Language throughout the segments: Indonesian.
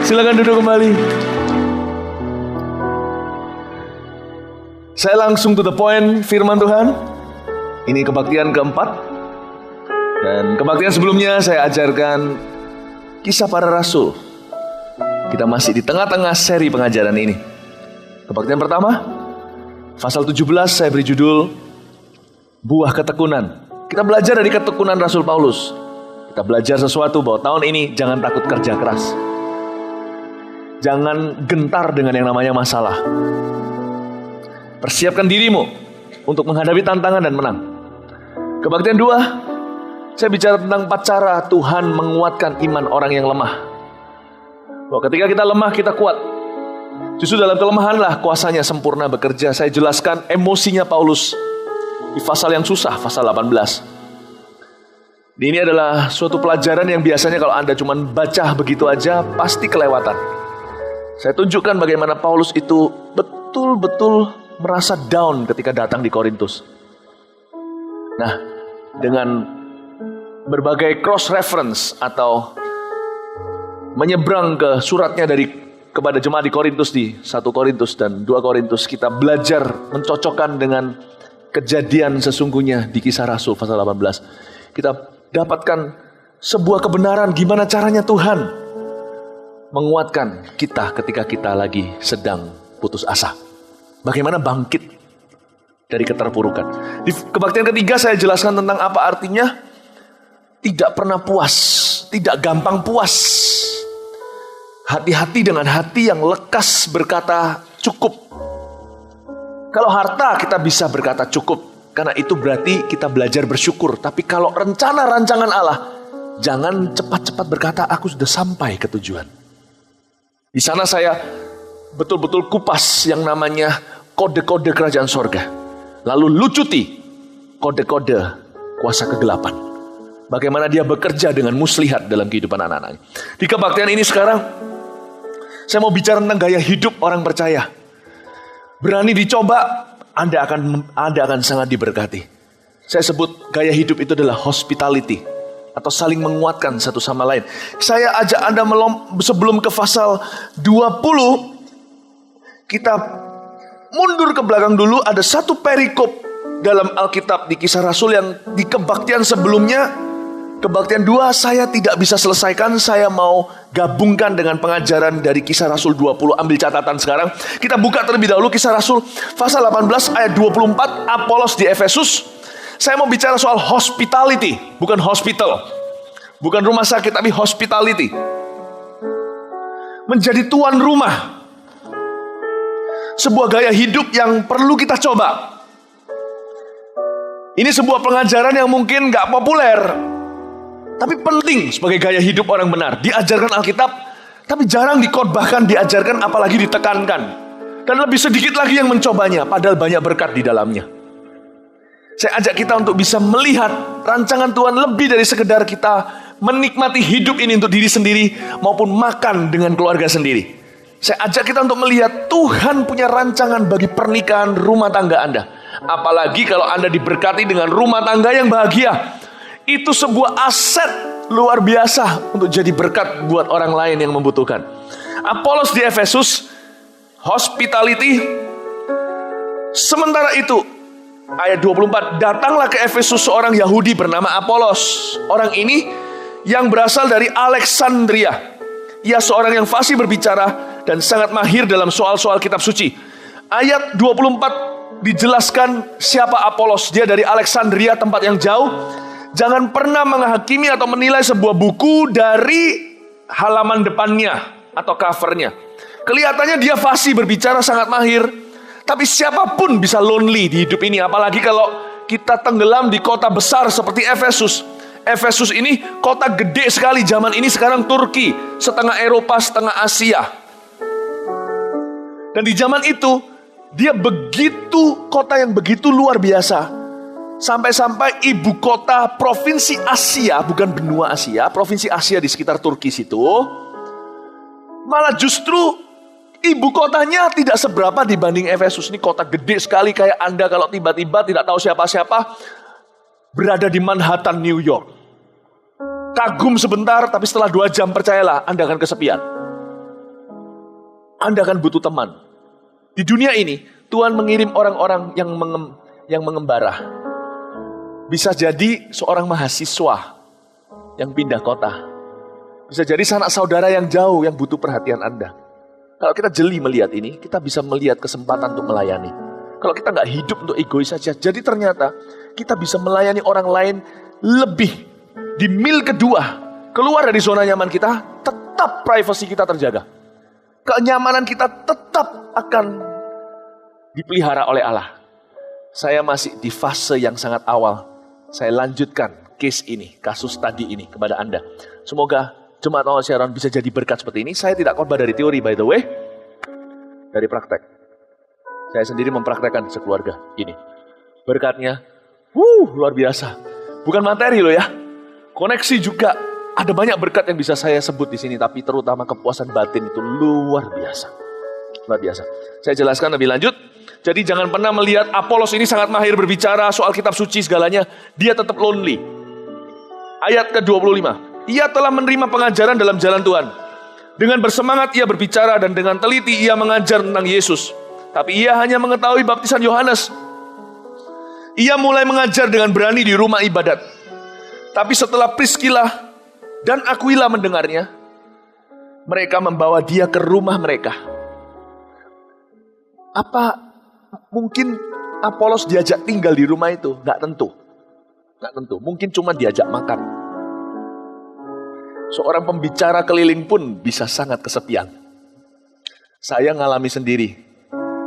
Silakan duduk kembali. Saya langsung to the point firman Tuhan. Ini kebaktian keempat. Dan kebaktian sebelumnya saya ajarkan kisah para rasul. Kita masih di tengah-tengah seri pengajaran ini. Kebaktian pertama, pasal 17 saya beri judul Buah Ketekunan. Kita belajar dari ketekunan Rasul Paulus. Kita belajar sesuatu bahwa tahun ini jangan takut kerja keras. Jangan gentar dengan yang namanya masalah. Persiapkan dirimu untuk menghadapi tantangan dan menang. Kebaktian 2, saya bicara tentang 4 cara Tuhan menguatkan iman orang yang lemah. Bahwa ketika kita lemah, kita kuat. Justru dalam kelemahanlah kuasanya sempurna bekerja. Saya jelaskan emosinya Paulus di pasal yang susah, pasal 18. Ini adalah suatu pelajaran yang biasanya kalau Anda cuma baca begitu aja, pasti kelewatan. Saya tunjukkan bagaimana Paulus itu betul-betul merasa down ketika datang di Korintus. Nah, dengan berbagai cross reference atau menyeberang ke suratnya kepada jemaat di Korintus, di 1 Korintus dan 2 Korintus, kita belajar mencocokkan dengan kejadian sesungguhnya di Kisah Rasul pasal 18. Kita dapatkan sebuah kebenaran gimana caranya Tuhan menguatkan kita ketika kita lagi sedang putus asa. Bagaimana bangkit dari keterpurukan. Di kebaktian ketiga saya jelaskan tentang apa artinya tidak pernah puas, tidak gampang puas. Hati-hati dengan hati yang lekas berkata cukup. Kalau harta kita bisa berkata cukup, karena itu berarti kita belajar bersyukur. Tapi kalau rencana rancangan Allah, jangan cepat-cepat berkata aku sudah sampai ke tujuan. Di sana saya betul-betul kupas yang namanya kode-kode kerajaan sorga. Lalu lucuti kode-kode kuasa kegelapan. Bagaimana dia bekerja dengan muslihat dalam kehidupan anak-anaknya. Di kebaktian ini sekarang, saya mau bicara tentang gaya hidup orang percaya. Berani dicoba, Anda akan sangat diberkati. Saya sebut gaya hidup itu adalah hospitality, atau saling menguatkan satu sama lain. Saya ajak Anda sebelum ke pasal 20, kita mundur ke belakang dulu. Ada satu perikop dalam Alkitab di Kisah Rasul yang di kebaktian sebelumnya, kebaktian 2 saya tidak bisa selesaikan. Saya mau gabungkan dengan pengajaran dari Kisah Rasul 20. Ambil catatan sekarang. Kita buka terlebih dahulu Kisah Rasul pasal 18 ayat 24. Apolos di Efesus. Saya mau bicara soal hospitality, bukan hospital. Bukan rumah sakit, tapi hospitality. Menjadi tuan rumah. Sebuah gaya hidup yang perlu kita coba. Ini sebuah pengajaran yang mungkin gak populer, tapi penting sebagai gaya hidup orang benar. Diajarkan Alkitab, tapi jarang dikhotbahkan, diajarkan, apalagi ditekankan. Dan lebih sedikit lagi yang mencobanya, padahal banyak berkat di dalamnya. Saya ajak kita untuk bisa melihat rancangan Tuhan lebih dari sekedar kita menikmati hidup ini untuk diri sendiri, maupun makan dengan keluarga sendiri. Saya ajak kita untuk melihat Tuhan punya rancangan bagi pernikahan rumah tangga Anda. Apalagi kalau Anda diberkati dengan rumah tangga yang bahagia. Itu sebuah aset luar biasa untuk jadi berkat buat orang lain yang membutuhkan. Apolos di Efesus, hospitality. Sementara itu, ayat 24, datanglah ke Efesus seorang Yahudi bernama Apolos. Orang ini yang berasal dari Alexandria. Ia seorang yang fasih berbicara dan sangat mahir dalam soal-soal kitab suci. Ayat 24 dijelaskan siapa Apolos. Dia dari Alexandria, tempat yang jauh. Jangan pernah menghakimi atau menilai sebuah buku dari halaman depannya atau covernya. Kelihatannya dia fasih berbicara, sangat mahir. Tapi siapapun bisa lonely di hidup ini. Apalagi kalau kita tenggelam di kota besar seperti Efesus. Efesus ini kota gede sekali zaman ini, sekarang Turki. Setengah Eropa, setengah Asia. Dan di zaman itu, dia begitu, kota yang begitu luar biasa. Sampai-sampai ibu kota provinsi Asia, bukan benua Asia, provinsi Asia di sekitar Turki situ, malah justru ibu kotanya tidak seberapa dibanding Efesus. Ini kota gede sekali, kayak Anda kalau tiba-tiba tidak tahu siapa-siapa berada di Manhattan, New York. Kagum sebentar, tapi setelah 2 jam percayalah Anda akan kesepian. Anda akan butuh teman. Di dunia ini, Tuhan mengirim orang-orang yang mengembara. Bisa jadi seorang mahasiswa yang pindah kota. Bisa jadi sanak saudara yang jauh yang butuh perhatian Anda. Kalau kita jeli melihat ini, kita bisa melihat kesempatan untuk melayani. Kalau kita nggak hidup untuk egois saja, jadi ternyata kita bisa melayani orang lain lebih. Di mil kedua, keluar dari zona nyaman kita, tetap privasi kita terjaga. Kenyamanan kita tetap akan dipelihara oleh Allah. Saya masih di fase yang sangat awal. Saya lanjutkan case ini, kasus tadi ini kepada Anda. Semoga Jemaat Mawar Sharon bisa jadi berkat seperti ini. Saya tidak khotbah dari teori, by the way. Dari praktek. Saya sendiri mempraktekkan sekeluarga ini. Berkatnya, luar biasa. Bukan materi loh ya. Koneksi juga. Ada banyak berkat yang bisa saya sebut di sini, tapi terutama kepuasan batin itu luar biasa. Luar biasa. Saya jelaskan lebih lanjut. Jadi jangan pernah melihat Apolos ini sangat mahir berbicara soal kitab suci segalanya. Dia tetap lonely. Ayat ke-25. Ia telah menerima pengajaran dalam jalan Tuhan. Dengan bersemangat ia berbicara dan dengan teliti ia mengajar tentang Yesus. Tapi ia hanya mengetahui baptisan Yohanes. Ia mulai mengajar dengan berani di rumah ibadat. Tapi setelah Priskila dan Aquila mendengarnya, mereka membawa dia ke rumah mereka. Apa mungkin Apolos diajak tinggal di rumah itu? Nggak tentu. Nggak tentu. Mungkin cuma diajak makan. Seorang pembicara keliling pun bisa sangat kesepian. Saya ngalami sendiri.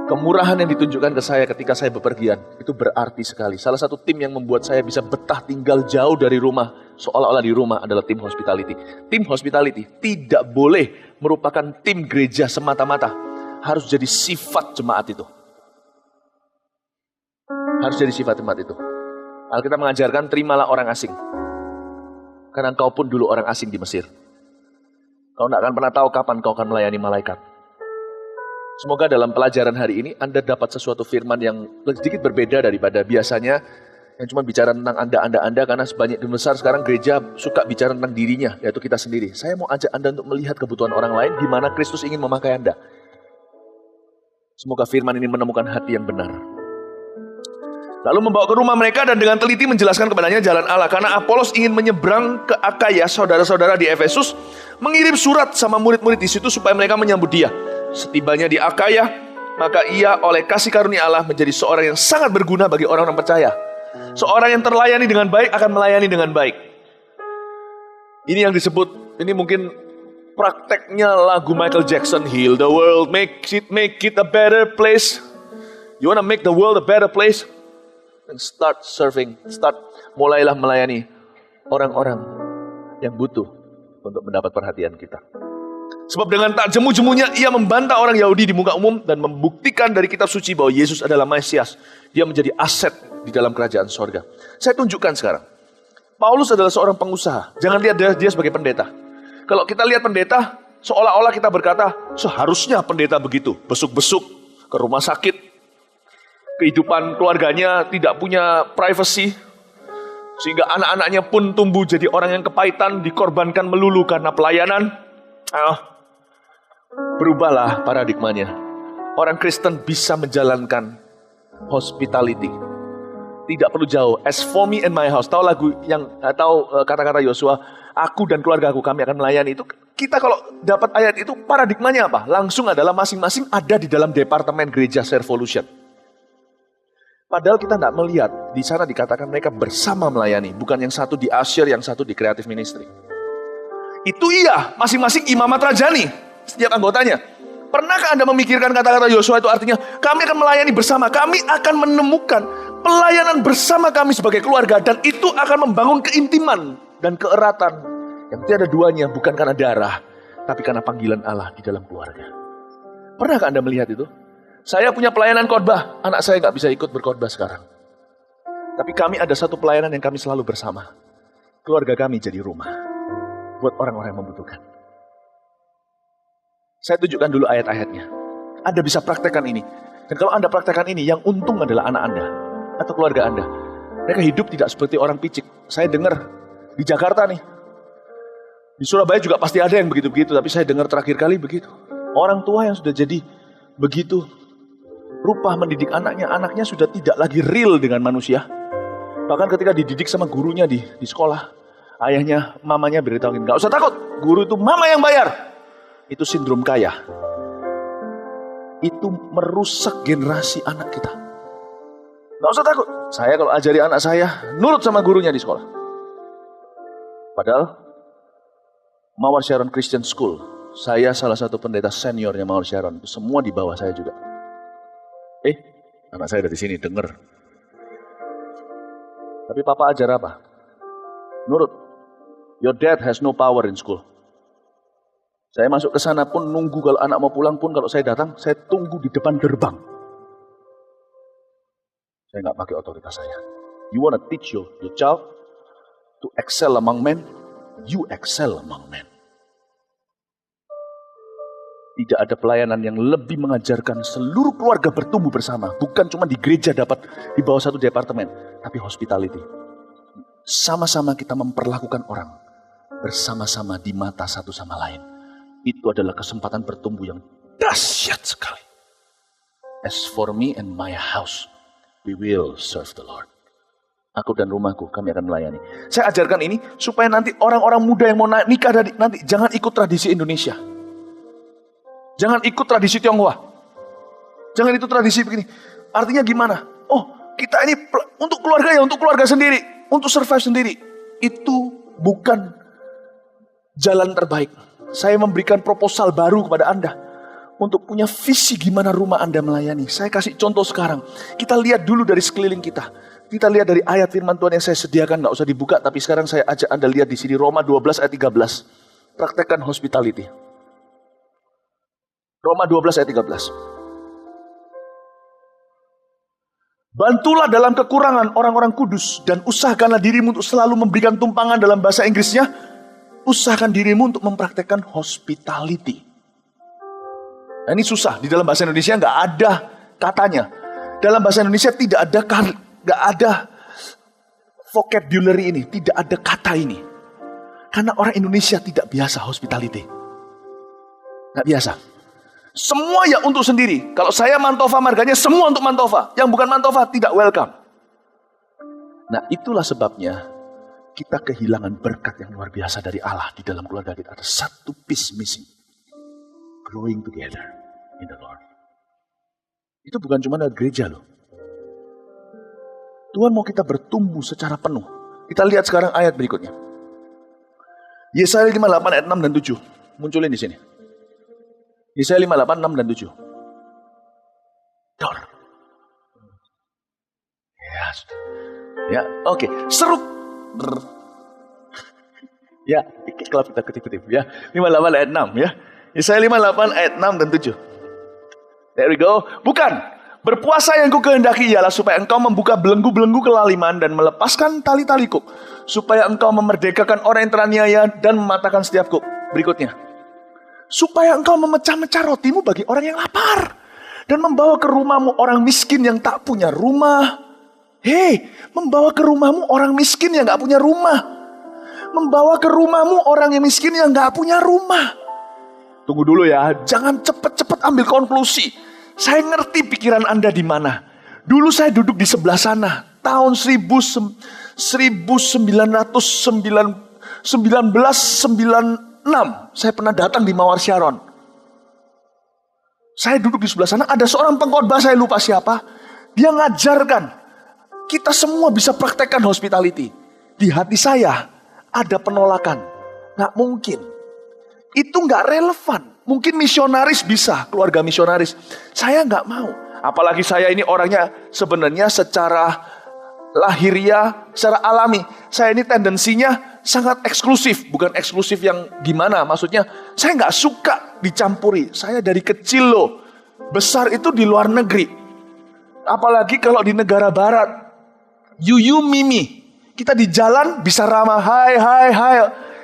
Kemurahan yang ditunjukkan ke saya ketika saya bepergian, itu berarti sekali. Salah satu tim yang membuat saya bisa betah tinggal jauh dari rumah, seolah-olah di rumah adalah tim hospitality. Tim hospitality tidak boleh merupakan tim gereja semata-mata. Harus jadi sifat jemaat itu. Harus jadi sifat jemaat itu. Alkitab mengajarkan, terimalah orang asing. Karena engkau pun dulu orang asing di Mesir. Kau tidak akan pernah tahu kapan kau akan melayani malaikat. Semoga dalam pelajaran hari ini Anda dapat sesuatu firman yang sedikit berbeda daripada biasanya yang cuma bicara tentang Anda, karena sebanyak besar sekarang gereja suka bicara tentang dirinya, yaitu kita sendiri. Saya mau ajak Anda untuk melihat kebutuhan orang lain di mana Kristus ingin memakai Anda. Semoga firman ini menemukan hati yang benar. Lalu membawa ke rumah mereka dan dengan teliti menjelaskan kepadanya jalan Allah. Karena Apolos ingin menyeberang ke Akaya, saudara-saudara di Efesus mengirim surat sama murid-murid di situ supaya mereka menyambut dia. Setibanya di Akaya, maka ia oleh kasih karunia Allah menjadi seorang yang sangat berguna bagi orang-orang percaya. Seorang yang terlayani dengan baik akan melayani dengan baik. Ini yang disebut, ini mungkin prakteknya lagu Michael Jackson, Heal the World, make it a better place. You wanna make the world a better place? And start serving, mulailah melayani orang-orang yang butuh untuk mendapat perhatian kita. Sebab dengan tak jemu-jemunya ia membantah orang Yahudi di muka umum dan membuktikan dari kitab suci bahwa Yesus adalah Mesias. Dia menjadi aset di dalam kerajaan sorga. Saya tunjukkan sekarang. Paulus adalah seorang pengusaha. Jangan lihat dia sebagai pendeta. Kalau kita lihat pendeta, seolah-olah kita berkata, seharusnya pendeta begitu. Besuk-besuk ke rumah sakit. Kehidupan keluarganya tidak punya privacy. Sehingga anak-anaknya pun tumbuh jadi orang yang kepahitan, dikorbankan melulu karena pelayanan. Berubahlah paradigmanya. Orang Kristen bisa menjalankan hospitality. Tidak perlu jauh. As for me and my house. Tahu lagu yang kata-kata Yosua, aku dan keluarga aku kami akan melayani itu. Kita kalau dapat ayat itu paradigmanya apa? Langsung adalah masing-masing ada di dalam departemen gereja Servolution. Padahal kita tidak melihat di sana dikatakan mereka bersama melayani, bukan yang satu di usher, yang satu di creative ministry. Itu iya, masing-masing imamat rajani, setiap anggotanya. Pernahkah Anda memikirkan kata-kata Yosua itu artinya kami akan melayani bersama, kami akan menemukan pelayanan bersama kami sebagai keluarga, dan itu akan membangun keintiman dan keeratan yang tiada duanya, bukan karena darah, tapi karena panggilan Allah di dalam keluarga. Pernahkah Anda melihat itu? Saya punya pelayanan khotbah, anak saya nggak bisa ikut berkhotbah sekarang. Tapi kami ada satu pelayanan yang kami selalu bersama. Keluarga kami jadi rumah buat orang-orang yang membutuhkan. Saya tunjukkan dulu ayat-ayatnya. Anda bisa praktekkan ini. Dan kalau Anda praktekkan ini, yang untung adalah anak Anda atau keluarga Anda. Mereka hidup tidak seperti orang picik. Saya dengar di Jakarta nih. Di Surabaya juga pasti ada yang begitu-begitu, tapi saya dengar terakhir kali begitu. Orang tua yang sudah jadi begitu rupa mendidik anaknya, anaknya sudah tidak lagi real dengan manusia. Bahkan ketika dididik sama gurunya di sekolah, ayahnya, mamanya beritahuin, gak usah takut, guru itu mama yang bayar. Itu sindrom kaya. Itu merusak generasi anak kita. Gak usah takut. Saya kalau ajari anak saya, nurut sama gurunya di sekolah. Padahal, Mawar Sharon Christian School, saya salah satu pendeta seniornya Mawar Sharon. Semua di bawah saya juga. Anak saya dari sini denger. Tapi papa ajar apa? Nurut. Your dad has no power in school. Saya masuk ke sana pun nunggu kalau anak mau pulang pun kalau saya datang, saya tunggu di depan gerbang. Saya nggak pakai otoritas saya. You wanna teach your child to excel among men? You excel among men. Tidak ada pelayanan yang lebih mengajarkan seluruh keluarga bertumbuh bersama. Bukan cuma di gereja dapat di bawah satu departemen, tapi hospitality. Sama-sama kita memperlakukan orang bersama-sama di mata satu sama lain. Itu adalah kesempatan bertumbuh yang dahsyat sekali. As for me and my house, we will serve the Lord. Aku dan rumahku, kami akan melayani. Saya ajarkan ini supaya nanti orang-orang muda yang mau nikah nanti jangan ikut tradisi Indonesia. Jangan ikut tradisi Tionghoa. Jangan itu tradisi begini. Artinya gimana? Oh, kita ini untuk keluarga ya, untuk keluarga sendiri. Untuk survive sendiri. Itu bukan jalan terbaik. Saya memberikan proposal baru kepada Anda. Untuk punya visi gimana rumah Anda melayani. Saya kasih contoh sekarang. Kita lihat dulu dari sekeliling kita. Kita lihat dari ayat firman Tuhan yang saya sediakan. Gak usah dibuka, tapi sekarang saya ajak Anda lihat di sini. Roma 12 ayat 13. Praktekkan hospitality. Roma 12 ayat 13. Bantulah dalam kekurangan orang-orang kudus dan usahakanlah dirimu untuk selalu memberikan tumpangan. Dalam bahasa Inggrisnya, usahakan dirimu untuk mempraktekkan hospitality. Nah, ini susah. Di dalam bahasa Indonesia nggak ada katanya. Dalam bahasa Indonesia tidak ada vocabulary ini, tidak ada kata ini. Karena orang Indonesia tidak biasa hospitality. Nggak biasa. Semua ya untuk sendiri. Kalau saya Mantova marganya semua untuk Mantova. Yang bukan Mantova tidak welcome. Nah, itulah sebabnya kita kehilangan berkat yang luar biasa dari Allah di dalam keluarga kita. Ada satu piece missing. Growing together in the Lord. Itu bukan cuma dari gereja loh. Tuhan mau kita bertumbuh secara penuh. Kita lihat sekarang ayat berikutnya. Yesaya 58 ayat 6 dan 7. Munculin di sini. Yesaya 58, 6 dan 7. Dor. Ya, oke. Seruk. Ya, kalau kita kutip-kutip ya. 58 ayat 6 ya. Yesaya 58 ayat 6 dan 7. There we go. Bukan. Berpuasa yang ku kehendaki ialah supaya engkau membuka belenggu-belenggu kelaliman dan melepaskan tali-tali kuk. Supaya engkau memerdekakan orang yang teraniaya dan mematahkan setiap kuk. Berikutnya. Supaya engkau memecah-mecah rotimu bagi orang yang lapar. Dan membawa ke rumahmu orang miskin yang tak punya rumah. Membawa ke rumahmu orang miskin yang gak punya rumah. Membawa ke rumahmu orang yang miskin yang gak punya rumah. Tunggu dulu ya, jangan cepet-cepet ambil konklusi. Saya ngerti pikiran Anda di mana. Dulu saya duduk di sebelah sana. Tahun 1996. Saya pernah datang di Mawar Sharon. Saya duduk di sebelah sana. Ada seorang pengkhotbah, saya lupa siapa. Dia ngajarkan. Kita semua bisa praktekkan hospitality. Di hati saya ada penolakan. Nggak mungkin. Itu nggak relevan. Mungkin misionaris bisa, keluarga misionaris. Saya nggak mau. Apalagi saya ini orangnya sebenarnya secara lahiriah, secara alami. Saya ini tendensinya sangat eksklusif. Bukan eksklusif yang gimana, maksudnya saya nggak suka dicampuri. Saya dari kecil loh, besar itu di luar negeri. Apalagi kalau di negara barat. You, mimi. Kita di jalan bisa ramah, hai.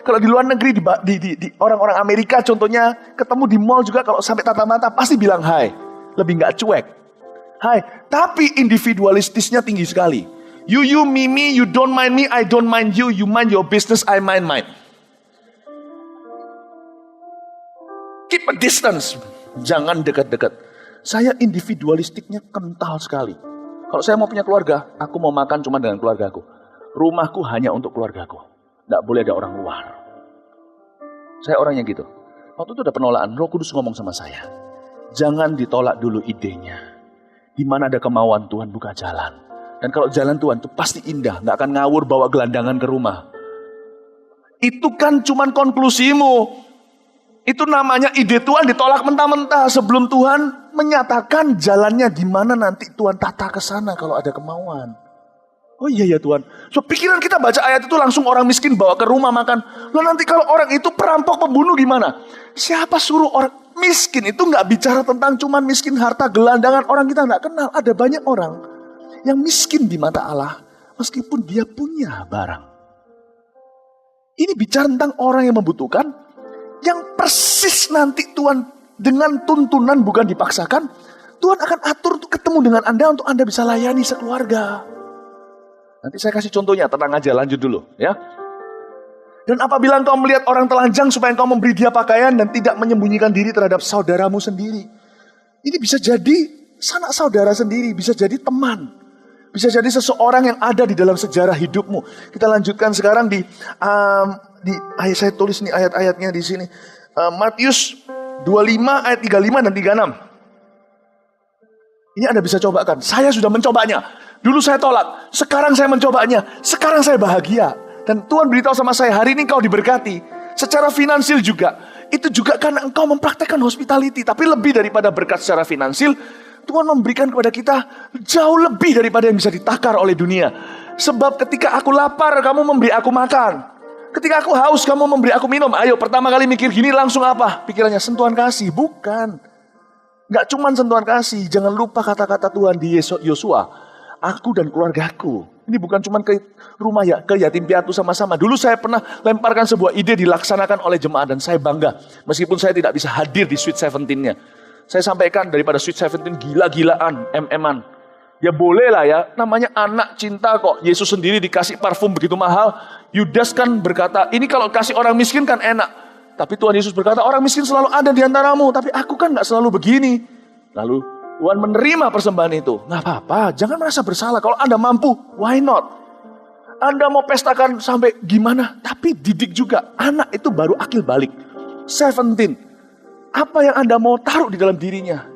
Kalau di luar negeri, di orang-orang Amerika contohnya, ketemu di mall juga kalau sampai tatap mata pasti bilang hai. Lebih nggak cuek. Hai, tapi individualistisnya tinggi sekali. You, me, you don't mind me, I don't mind you. You mind your business, I mind mine. Keep a distance. Jangan dekat-dekat. Saya individualistiknya kental sekali. Kalau saya mau punya keluarga, aku mau makan cuma dengan keluargaku. Rumahku hanya untuk keluargaku. Nggak boleh ada orang luar. Saya orangnya gitu. Waktu itu ada penolakan, Roh Kudus ngomong sama saya. Jangan ditolak dulu idenya. Di mana ada kemauan Tuhan buka jalan. Dan kalau jalan Tuhan itu pasti indah. Nggak akan ngawur bawa gelandangan ke rumah. Itu kan cuman konklusimu. Itu namanya ide Tuhan ditolak mentah-mentah sebelum Tuhan menyatakan jalannya di mana nanti Tuhan tata ke sana kalau ada kemauan. Oh iya ya Tuhan. So pikiran kita baca ayat itu langsung orang miskin bawa ke rumah makan. Lalu nanti kalau orang itu perampok pembunuh gimana? Siapa suruh orang miskin itu nggak bicara tentang cuman miskin harta gelandangan orang kita nggak kenal. Ada banyak orang yang miskin di mata Allah meskipun dia punya barang. Ini bicara tentang orang yang membutuhkan. Yang persis nanti Tuhan dengan tuntunan bukan dipaksakan. Tuhan akan atur untuk ketemu dengan Anda untuk Anda bisa layani sekeluarga. Nanti saya kasih contohnya, tenang aja lanjut dulu ya. Dan apabila engkau melihat orang telanjang supaya engkau memberi dia pakaian dan tidak menyembunyikan diri terhadap saudaramu sendiri. Ini bisa jadi sanak saudara sendiri, bisa jadi teman. Bisa jadi seseorang yang ada di dalam sejarah hidupmu. Kita lanjutkan sekarang di ayat saya tulis nih ayat-ayatnya di sini. Matius 25 ayat 35 dan 36. Ini Anda bisa cobakan. Saya sudah mencobanya. Dulu saya tolak. Sekarang saya mencobanya. Sekarang saya bahagia. Dan Tuhan beritahu sama saya, hari ini kau diberkati. Secara finansial juga. Itu juga karena engkau mempraktekkan hospitality. Tapi lebih daripada berkat secara finansial, Tuhan memberikan kepada kita jauh lebih daripada yang bisa ditakar oleh dunia. Sebab ketika aku lapar, kamu memberi aku makan. Ketika aku haus, kamu memberi aku minum. Ayo, pertama kali mikir gini langsung apa? Pikirannya sentuhan kasih. Bukan. Gak cuman sentuhan kasih. Jangan lupa kata-kata Tuhan di Yosua. Aku dan keluargaku. Ini bukan cuman ke rumah ya, ke yatim piatu sama-sama. Dulu saya pernah lemparkan sebuah ide dilaksanakan oleh jemaat dan saya bangga. Meskipun saya tidak bisa hadir di Sweet 17-nya. Saya sampaikan daripada Sweet 17 gila-gilaan, MM-an. Ya boleh lah ya, namanya anak cinta kok. Yesus sendiri dikasih parfum begitu mahal. Yudas kan berkata, ini kalau kasih orang miskin kan enak. Tapi Tuhan Yesus berkata, orang miskin selalu ada di antaramu. Tapi aku kan gak selalu begini. Lalu Tuhan menerima persembahan itu. Gak apa-apa, jangan merasa bersalah. Kalau Anda mampu, why not? Anda mau pestakan sampai gimana? Tapi didik juga. Anak itu baru akil balik. 17. Apa yang Anda mau taruh di dalam dirinya?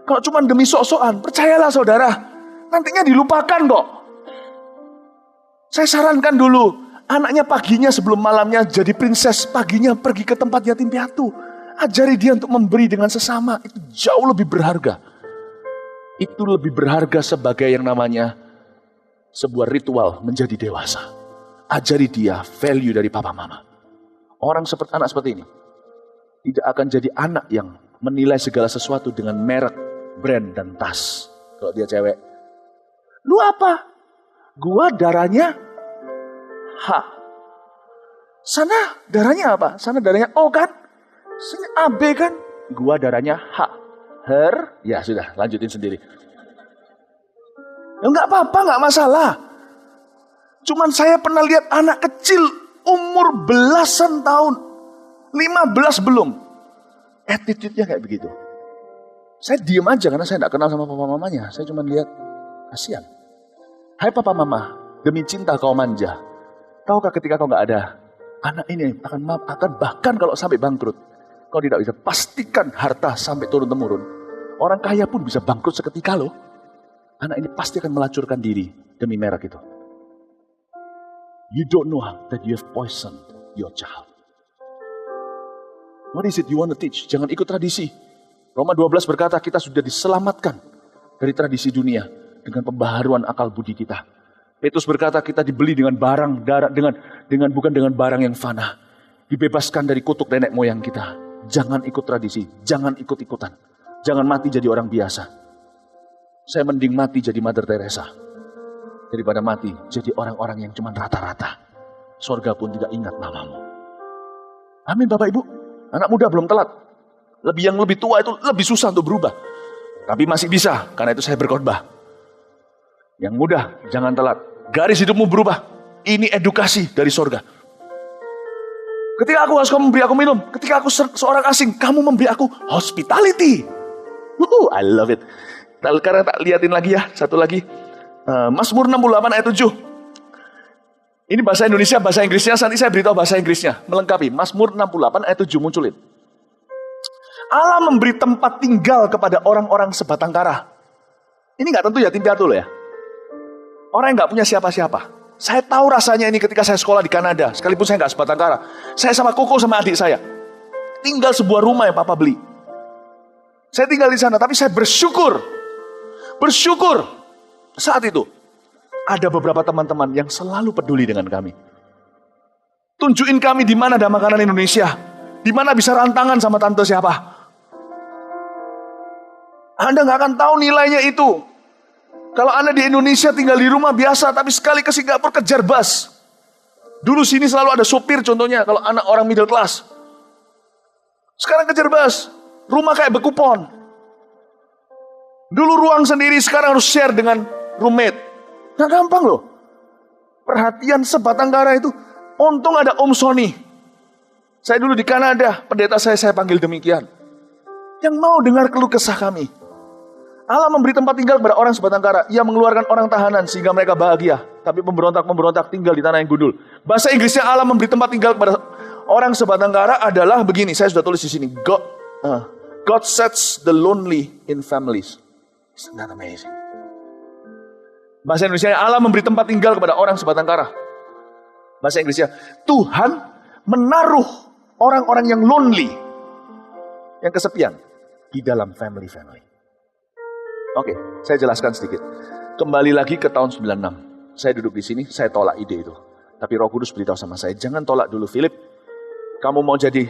Kalau cuma demi sok-sokan, percayalah saudara, nantinya dilupakan kok. Saya sarankan dulu, anaknya paginya sebelum malamnya jadi princess, paginya pergi ke tempat yatim piatu. Ajari dia untuk memberi dengan sesama, itu jauh lebih berharga. Itu lebih berharga sebagai yang namanya sebuah ritual menjadi dewasa. Ajari dia value dari papa mama. Anak seperti ini tidak akan jadi anak yang menilai segala sesuatu dengan merek, brand, dan tas. Kalau dia cewek. Lu apa? Gua darahnya H. Sana darahnya apa? Sana darahnya O kan? Sini AB kan? Gua darahnya H. Her. Ya sudah, lanjutin sendiri. Ya enggak apa-apa, enggak masalah. Cuman saya pernah lihat anak kecil umur belasan tahun. 15 belum. Attitude-nya kayak begitu. Saya diam aja karena saya tidak kenal sama papa mamanya. Saya cuma lihat, kasihan. Hai papa mama, demi cinta kau manja. Tahukah ketika kau nggak ada, anak ini akan bahkan kalau sampai bangkrut, kau tidak bisa pastikan harta sampai turun temurun. Orang kaya pun bisa bangkrut seketika loh. Anak ini pasti akan melacurkan diri demi merek itu. You don't know that you have poisoned your child. What is it you want to teach? Jangan ikut tradisi. Roma 12 berkata kita sudah diselamatkan dari tradisi dunia dengan pembaharuan akal budi kita. Petrus berkata kita dibeli dengan barang bukan dengan barang yang fana. Dibebaskan dari kutuk nenek moyang kita. Jangan ikut tradisi, jangan ikut-ikutan. Jangan mati jadi orang biasa. Saya mending mati jadi Mother Teresa daripada mati jadi orang-orang yang cuma rata-rata. Surga pun tidak ingat namamu. Amin Bapak Ibu. Anak muda belum telat. Yang lebih tua itu lebih susah untuk berubah. Tapi masih bisa, karena itu saya berkhotbah. Yang muda, jangan telat. Garis hidupmu berubah. Ini edukasi dari surga. Ketika aku haus, kamu memberi aku minum. Ketika aku seorang asing, kamu memberi aku hospitality. I love it. Sekarang tak liatin lagi ya, satu lagi. Mazmur 68 ayat 7. Ini bahasa Indonesia, bahasa Inggrisnya. Nanti saya beritahu bahasa Inggrisnya. Melengkapi. Mazmur 68 ayat 7 munculin. Allah memberi tempat tinggal kepada orang-orang sebatang kara. Ini gak tentu yatim piatu loh ya. Orang yang gak punya siapa-siapa. Saya tahu rasanya ini ketika saya sekolah di Kanada. Sekalipun saya gak sebatang kara. Saya sama Koko sama adik saya. Tinggal sebuah rumah yang Papa beli. Saya tinggal di sana, tapi saya bersyukur. Bersyukur. Saat itu, ada beberapa teman-teman yang selalu peduli dengan kami. Tunjukin kami di mana ada makanan Indonesia. Di mana bisa rantangan sama tante siapa. Anda gak akan tahu nilainya itu. Kalau Anda di Indonesia tinggal di rumah biasa, tapi sekali ke Singapura kejar bus. Dulu sini selalu ada sopir contohnya, kalau anak orang middle class. Sekarang kejar bus. Rumah kayak bekupon. Dulu ruang sendiri, sekarang harus share dengan roommate. Gak gampang loh. Perhatian sebatang kara itu. Untung ada Om Sony. Saya dulu di Kanada, pendeta saya panggil demikian. Yang mau dengar keluh kesah kami. Allah memberi tempat tinggal kepada orang sebatang kara. Ia mengeluarkan orang tahanan sehingga mereka bahagia. Tapi pemberontak-pemberontak tinggal di tanah yang gundul. Bahasa Inggrisnya Allah memberi tempat tinggal kepada orang sebatang kara adalah begini. Saya sudah tulis di sini. God sets the lonely in families. Isn't that amazing? Bahasa Indonesia, Allah memberi tempat tinggal kepada orang sebatang kara. Bahasa Inggrisnya, Tuhan menaruh orang-orang yang lonely, yang kesepian, di dalam family. Oke, saya jelaskan sedikit. Kembali lagi ke tahun 96. Saya duduk di sini, saya tolak ide itu. Tapi Roh Kudus beritahu sama saya, jangan tolak dulu Philip. Kamu mau jadi,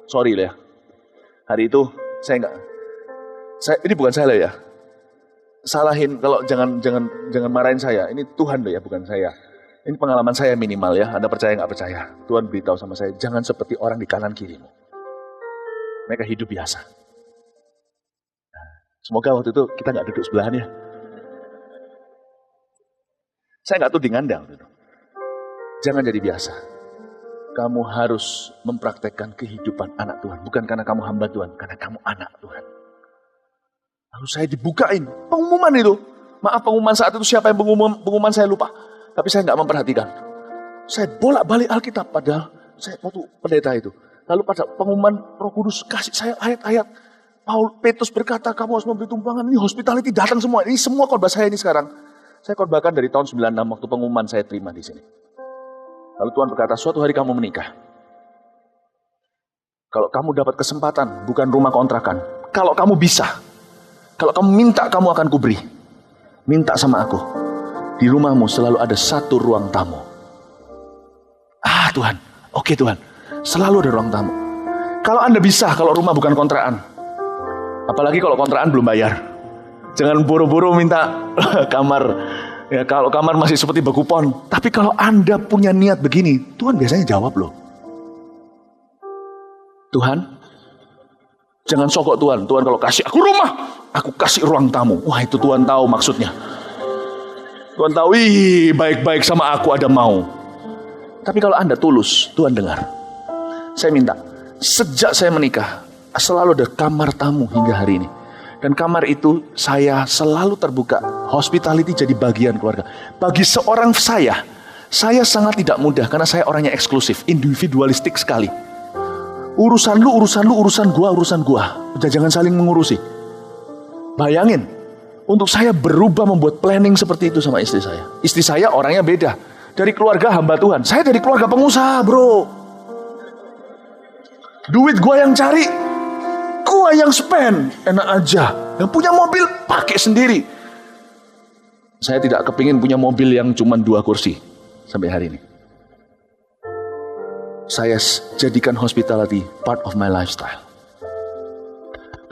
sorry lah ya. Hari itu ini bukan saya lah ya. Salahin kalau jangan marahin saya. Ini Tuhan loh ya, bukan saya. Ini pengalaman saya minimal ya. Anda percaya nggak percaya? Tuhan beritahu sama saya, jangan seperti orang di kanan kirimu. Mereka hidup biasa. Semoga waktu itu kita nggak duduk sebelahan ya. Saya nggak tuding Anda waktu itu. Jangan jadi biasa. Kamu harus mempraktekkan kehidupan anak Tuhan. Bukan karena kamu hamba Tuhan, karena kamu anak Tuhan. Lalu saya dibukain pengumuman itu. Maaf, pengumuman saat itu siapa yang pengumuman saya lupa. Tapi saya nggak memperhatikan. Saya bolak-balik Alkitab padahal saya waktu pendeta itu. Lalu pada pengumuman Roh Kudus kasih saya ayat-ayat. Petrus berkata, kamu harus memberi tumpangan. Ini hospitality datang semua. Ini semua khotbah saya ini sekarang. Saya khotbahkan dari tahun 96 waktu pengumuman saya terima di sini. Lalu Tuhan berkata, suatu hari kamu menikah. Kalau kamu dapat kesempatan, bukan rumah kontrakan. Kalau kamu bisa. Kalau kamu minta, kamu akan kuberi. Minta sama aku. Di rumahmu selalu ada satu ruang tamu. Tuhan. Oke Tuhan. Selalu ada ruang tamu. Kalau Anda bisa, kalau rumah bukan kontrakan. Apalagi kalau kontrakan belum bayar. Jangan buru-buru minta kamar. Ya, kalau kamar masih seperti bekupon. Tapi kalau Anda punya niat begini, Tuhan biasanya jawab loh. Tuhan, jangan sogok Tuhan. Tuhan kalau kasih aku rumah, aku kasih ruang tamu. Wah, itu Tuhan tahu maksudnya. Tuhan tahu, baik-baik sama aku ada mau. Tapi kalau Anda tulus, Tuhan dengar. Saya minta, sejak saya menikah, selalu ada kamar tamu hingga hari ini. Dan kamar itu saya selalu terbuka. Hospitality jadi bagian keluarga. Bagi seorang saya sangat tidak mudah. Karena saya orangnya eksklusif, individualistik sekali. Urusan lu, urusan gua. Udah jangan saling mengurusi. Bayangin, untuk saya berubah membuat planning seperti itu sama istri saya. Istri saya orangnya beda. Dari keluarga hamba Tuhan. Saya dari keluarga pengusaha bro. Duit gua yang cari, gua yang spend, enak aja. Yang punya mobil, pakai sendiri. Saya tidak kepingin punya mobil yang cuma 2 kursi. Sampai hari ini. Saya jadikan hospitality part of my lifestyle.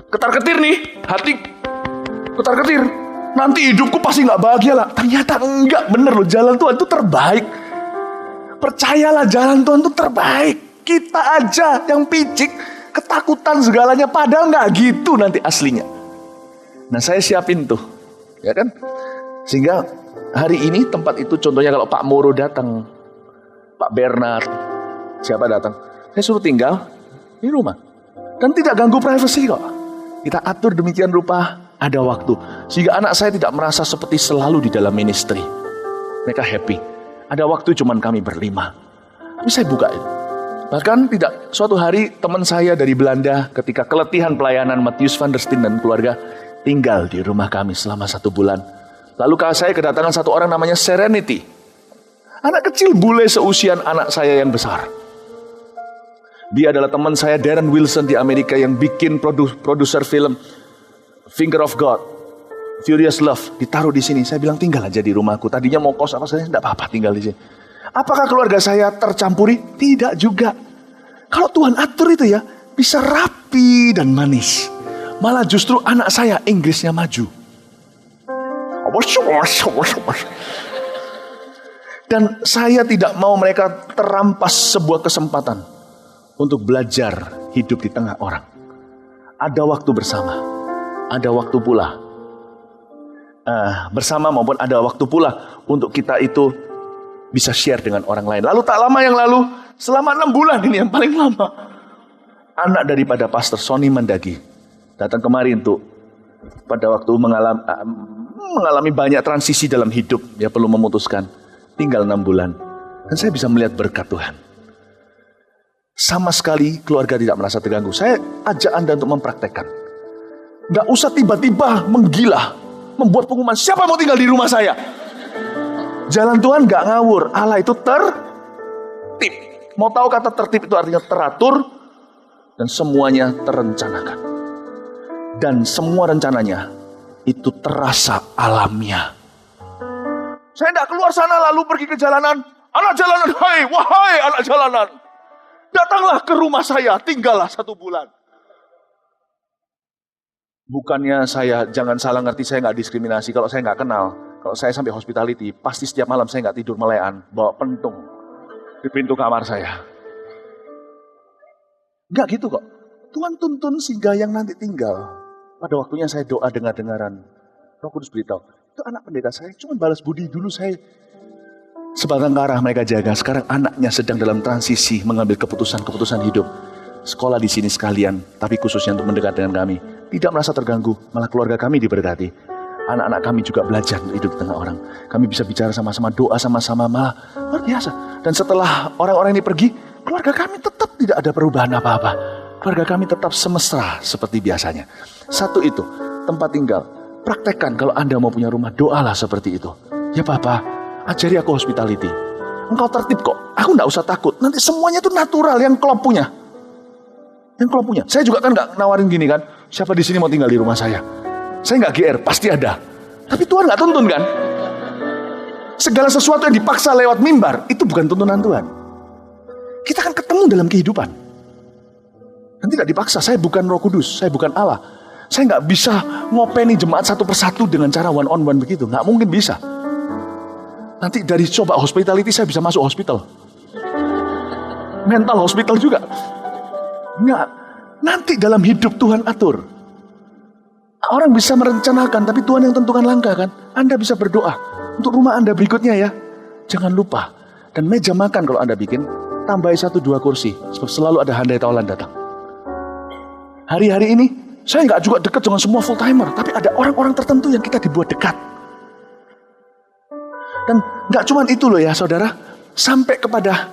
Ketar-ketir nih, hati ketar-ketir. Nanti hidupku pasti gak bahagia lah. Ternyata enggak, bener loh. Jalan Tuhan itu terbaik. Percayalah, jalan Tuhan itu terbaik. Kita aja yang picik, ketakutan segalanya, padahal nggak gitu nanti aslinya. Nah saya siapin tuh, ya kan? Sehingga hari ini tempat itu contohnya kalau Pak Moro datang, Pak Bernard, siapa datang? Saya suruh tinggal di rumah. Dan tidak ganggu privasi kok. Kita atur demikian rupa ada waktu. Sehingga anak saya tidak merasa seperti selalu di dalam ministry. Mereka happy. Ada waktu cuman kami berlima. Tapi saya buka itu. Bahkan suatu hari teman saya dari Belanda ketika keletihan pelayanan Matthias van der Steen dan keluarga tinggal di rumah kami selama 1 bulan. Lalu saya kedatangan satu orang namanya Serenity. Anak kecil bule seusian anak saya yang besar. Dia adalah teman saya Darren Wilson di Amerika yang bikin produser film Finger of God, Furious Love, ditaruh di sini. Saya bilang tinggal aja di rumahku. Tadinya mau kos apa saya, tidak apa-apa tinggal di sini. Apakah keluarga saya tercampuri? Tidak juga. Kalau Tuhan atur itu ya, bisa rapi dan manis. Malah justru anak saya Inggrisnya maju. Dan saya tidak mau mereka terampas sebuah kesempatan untuk belajar hidup di tengah orang. Ada waktu bersama, ada waktu pula bersama maupun ada waktu pula untuk kita itu bisa share dengan orang lain. Lalu tak lama yang lalu, selama 6 bulan ini yang paling lama, anak daripada Pastor Sony Mandagi datang kemari untuk pada waktu mengalami banyak transisi dalam hidup, dia perlu memutuskan tinggal 6 bulan. Dan saya bisa melihat berkat Tuhan. Sama sekali keluarga tidak merasa terganggu. Saya ajak Anda untuk mempraktekkan. Gak usah tiba-tiba menggila, membuat pengumuman, siapa mau tinggal di rumah saya? Jalan Tuhan gak ngawur. Allah itu tertib. Mau tahu kata tertib itu artinya teratur. Dan semuanya terencanakan. Dan semua rencananya itu terasa alamiah. Saya gak keluar sana lalu pergi ke jalanan. Anak jalanan, wahai anak jalanan, datanglah ke rumah saya, tinggallah 1 bulan. Bukannya saya, jangan salah ngerti, saya nggak diskriminasi. Kalau saya nggak kenal, kalau saya sampai hospitality, pasti setiap malam saya nggak tidur melean, bawa pentung di pintu kamar saya. Nggak gitu kok. Tuhan tuntun sehingga yang nanti tinggal. Pada waktunya saya doa dengar-dengaran. Roh Kudus beritahu, itu anak pendeta saya, cuma balas budi dulu saya. Sebatang kara mereka jaga. Sekarang anaknya sedang dalam transisi mengambil keputusan-keputusan hidup. Sekolah di sini sekalian, tapi khususnya untuk mendekat dengan kami. Tidak merasa terganggu, malah keluarga kami diberkati. Anak-anak kami juga belajar hidup di tengah orang. Kami bisa bicara sama-sama, doa sama-sama, malah luar biasa. Dan setelah orang-orang ini pergi, keluarga kami tetap tidak ada perubahan apa-apa. Keluarga kami tetap semesra seperti biasanya. Satu itu, tempat tinggal. Praktekkan kalau Anda mau punya rumah, doalah seperti itu. Ya Papa, ajari aku hospitality. Engkau tertib kok. Aku gak usah takut. Nanti semuanya itu natural. Yang klub punya. Saya juga kan gak nawarin gini kan. Siapa di sini mau tinggal di rumah saya? Saya gak GR. Pasti ada. Tapi Tuhan gak tuntun kan. Segala sesuatu yang dipaksa lewat mimbar, itu bukan tuntunan Tuhan. Kita kan ketemu dalam kehidupan. Dan tidak dipaksa. Saya bukan Roh Kudus. Saya bukan Allah. Saya gak bisa ngopeni jemaat satu persatu dengan cara one on one begitu. Gak mungkin bisa. Nanti dari coba hospitality saya bisa masuk hospital. Mental hospital juga. Enggak. Nanti dalam hidup Tuhan atur. Orang bisa merencanakan, tapi Tuhan yang tentukan langkah kan. Anda bisa berdoa untuk rumah Anda berikutnya ya. Jangan lupa. Dan meja makan kalau Anda bikin, tambahi 1-2 kursi. Sebab selalu ada handai taulan datang. Hari-hari ini, saya nggak juga dekat dengan semua full timer. Tapi ada orang-orang tertentu yang kita dibuat dekat. Dan gak cuma itu loh ya saudara, sampai kepada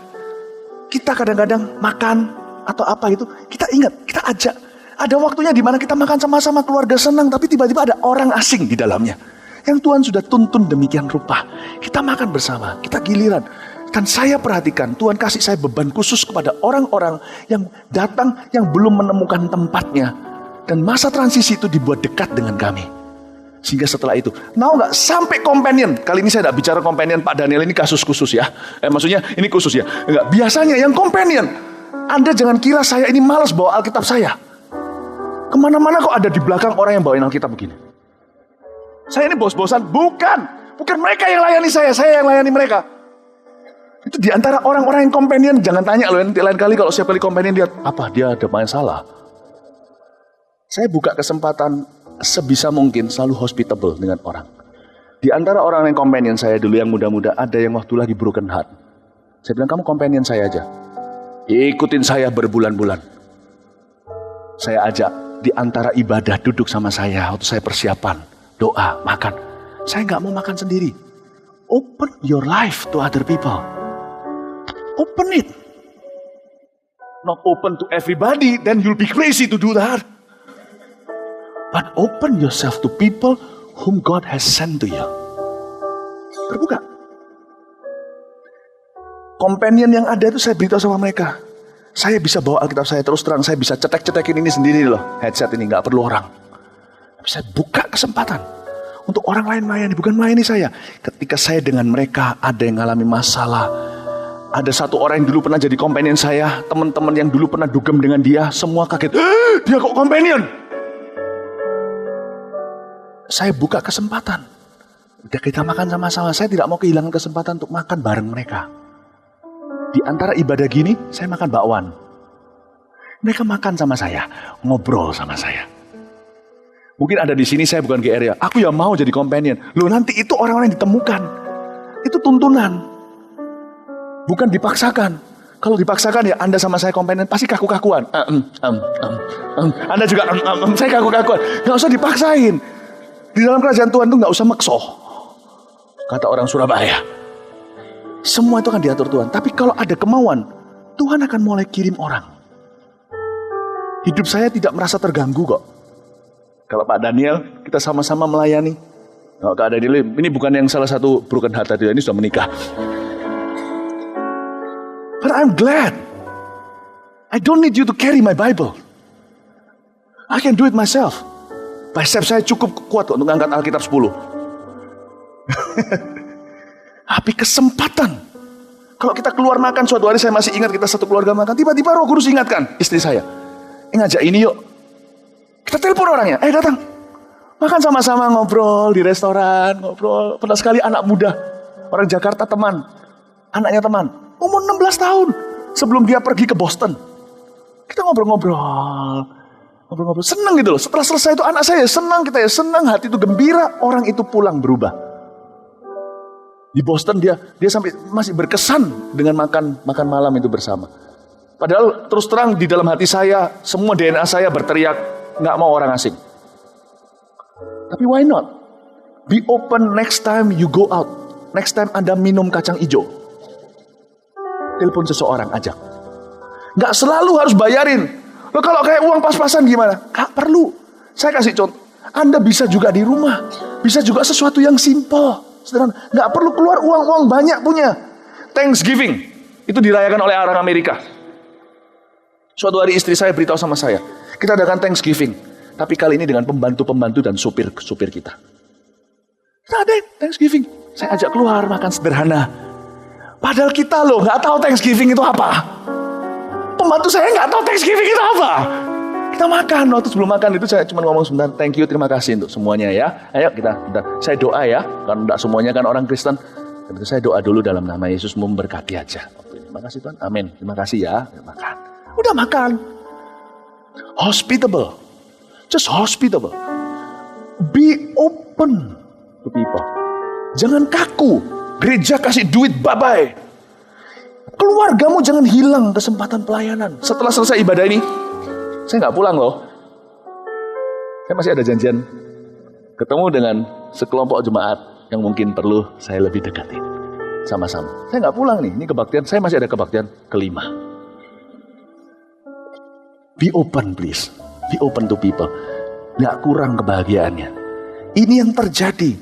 kita kadang-kadang makan atau apa gitu, kita ingat, kita ajak. Ada waktunya di mana kita makan sama-sama keluarga senang, tapi tiba-tiba ada orang asing di dalamnya. Yang Tuhan sudah tuntun demikian rupa. Kita makan bersama, kita giliran. Dan saya perhatikan, Tuhan kasih saya beban khusus kepada orang-orang yang datang, yang belum menemukan tempatnya. Dan masa transisi itu dibuat dekat dengan kami. Sehingga setelah itu, mau gak sampai companion. Kali ini saya tidak bicara companion, Pak Daniel ini kasus khusus ya. Maksudnya ini khusus ya. Enggak, biasanya yang companion. Anda jangan kira saya ini malas bawa Alkitab saya. Kemana-mana kok ada di belakang orang yang bawain Alkitab begini. Saya ini bos-bosan. Bukan mereka yang layani saya yang layani mereka. Itu di antara orang-orang yang companion. Jangan tanya loh, nanti lain kali kalau siapa kali companion dia, apa dia ada masalah. Saya buka kesempatan sebisa mungkin selalu hospitable dengan orang. Di antara orang yang companion saya dulu yang muda-muda, ada yang waktu lagi broken heart. Saya bilang, kamu companion saya aja. Ikutin saya berbulan-bulan. Saya ajak di antara ibadah duduk sama saya waktu saya persiapan, doa, makan. Saya nggak mau makan sendiri. Open your life to other people. Open it. Not open to everybody, then you'll be crazy to do that. But open yourself to people whom God has sent to you. Terbuka. Companion yang ada itu saya beritahu sama mereka. Saya bisa bawa Alkitab saya, terus terang saya bisa cetek-cetekin ini sendiri loh. Headset ini gak perlu orang. Tapi saya buka kesempatan untuk orang lain melayani, bukan melayani saya. Ketika saya dengan mereka ada yang mengalami masalah. Ada satu orang yang dulu pernah jadi companion saya. Teman-teman yang dulu pernah dugem dengan dia, semua kaget. Dia kok companion? Saya buka kesempatan. Udah kita makan sama-sama. Saya tidak mau kehilangan kesempatan untuk makan bareng mereka. Di antara ibadah gini, saya makan bakwan. Mereka makan sama saya, ngobrol sama saya. Mungkin ada di sini saya bukan GR ya. Aku ya mau jadi companion. Loh nanti itu orang-orang yang ditemukan. Itu tuntunan. Bukan dipaksakan. Kalau dipaksakan ya Anda sama saya companion pasti kaku-kakuan. Anda juga saya kaku-kakuan. Gak usah dipaksain. Di dalam kerajaan Tuhan itu gak usah makso. Kata orang Surabaya. Semua itu akan diatur Tuhan. Tapi kalau ada kemauan, Tuhan akan mulai kirim orang. Hidup saya tidak merasa terganggu kok. Kalau Pak Daniel, kita sama-sama melayani. Kalau Kak Daniel, ini bukan yang salah satu broken heart tadi, ini sudah menikah. But I'm glad. I don't need you to carry my Bible. I can do it myself. Bicep saya cukup kuat kok untuk ngangkat Alkitab 10. Tapi kesempatan. Kalau kita keluar makan, suatu hari saya masih ingat kita satu keluarga makan. Tiba-tiba Roh Kudus ingatkan istri saya. Ngajak ini yuk. Kita telepon orangnya. Datang. Makan sama-sama, ngobrol di restoran. Ngobrol. Pernah sekali anak muda. Orang Jakarta teman. Anaknya teman. Umur 16 tahun. Sebelum dia pergi ke Boston. Kita ngobrol-ngobrol. Ngobrol-ngobrol. Senang gitu loh. Setelah selesai itu anak saya senang. Kita ya senang. Hati itu gembira. Orang itu pulang berubah. Di Boston dia sampai masih berkesan dengan makan malam itu bersama. Padahal terus terang di dalam hati saya, semua DNA saya berteriak, nggak mau orang asing. Tapi why not? Be open next time you go out. Next time Anda minum kacang hijau. Telepon seseorang, ajak. Nggak selalu harus bayarin. Loh kalau kayak uang pas-pasan gimana? Nggak perlu. Saya kasih contoh. Anda bisa juga di rumah. Bisa juga sesuatu yang simple. Sederhana, nggak perlu keluar uang banyak punya. Thanksgiving itu dirayakan oleh orang Amerika. Suatu hari istri saya beritahu sama saya, kita adakan Thanksgiving, tapi kali ini dengan pembantu-pembantu dan supir kita. Kita ada Thanksgiving, saya ajak keluar makan sederhana. Padahal kita loh nggak tahu Thanksgiving itu apa. Pembantu saya nggak tahu Thanksgiving itu apa. Kita makan, waktu sebelum makan itu saya cuma ngomong sebentar, thank you, terima kasih untuk semuanya ya. Ayo kita, saya doa ya, karena tidak semuanya kan orang Kristen. Jadi saya doa dulu dalam nama Yesus memberkati aja. Terima kasih Tuhan, amin. Terima kasih ya, makan. Udah makan. Hospitable, just hospitable. Be open to people. Jangan kaku. Gereja kasih duit, bye-bye. Keluargamu jangan hilang kesempatan pelayanan. Setelah selesai ibadah ini, saya nggak pulang loh. Saya masih ada janjian ketemu dengan sekelompok jemaat yang mungkin perlu saya lebih dekati. Sama-sama. Saya nggak pulang nih. Ini kebaktian. Saya masih ada kebaktian kelima. Be open please. Be open to people. Nggak kurang kebahagiaannya. Ini yang terjadi.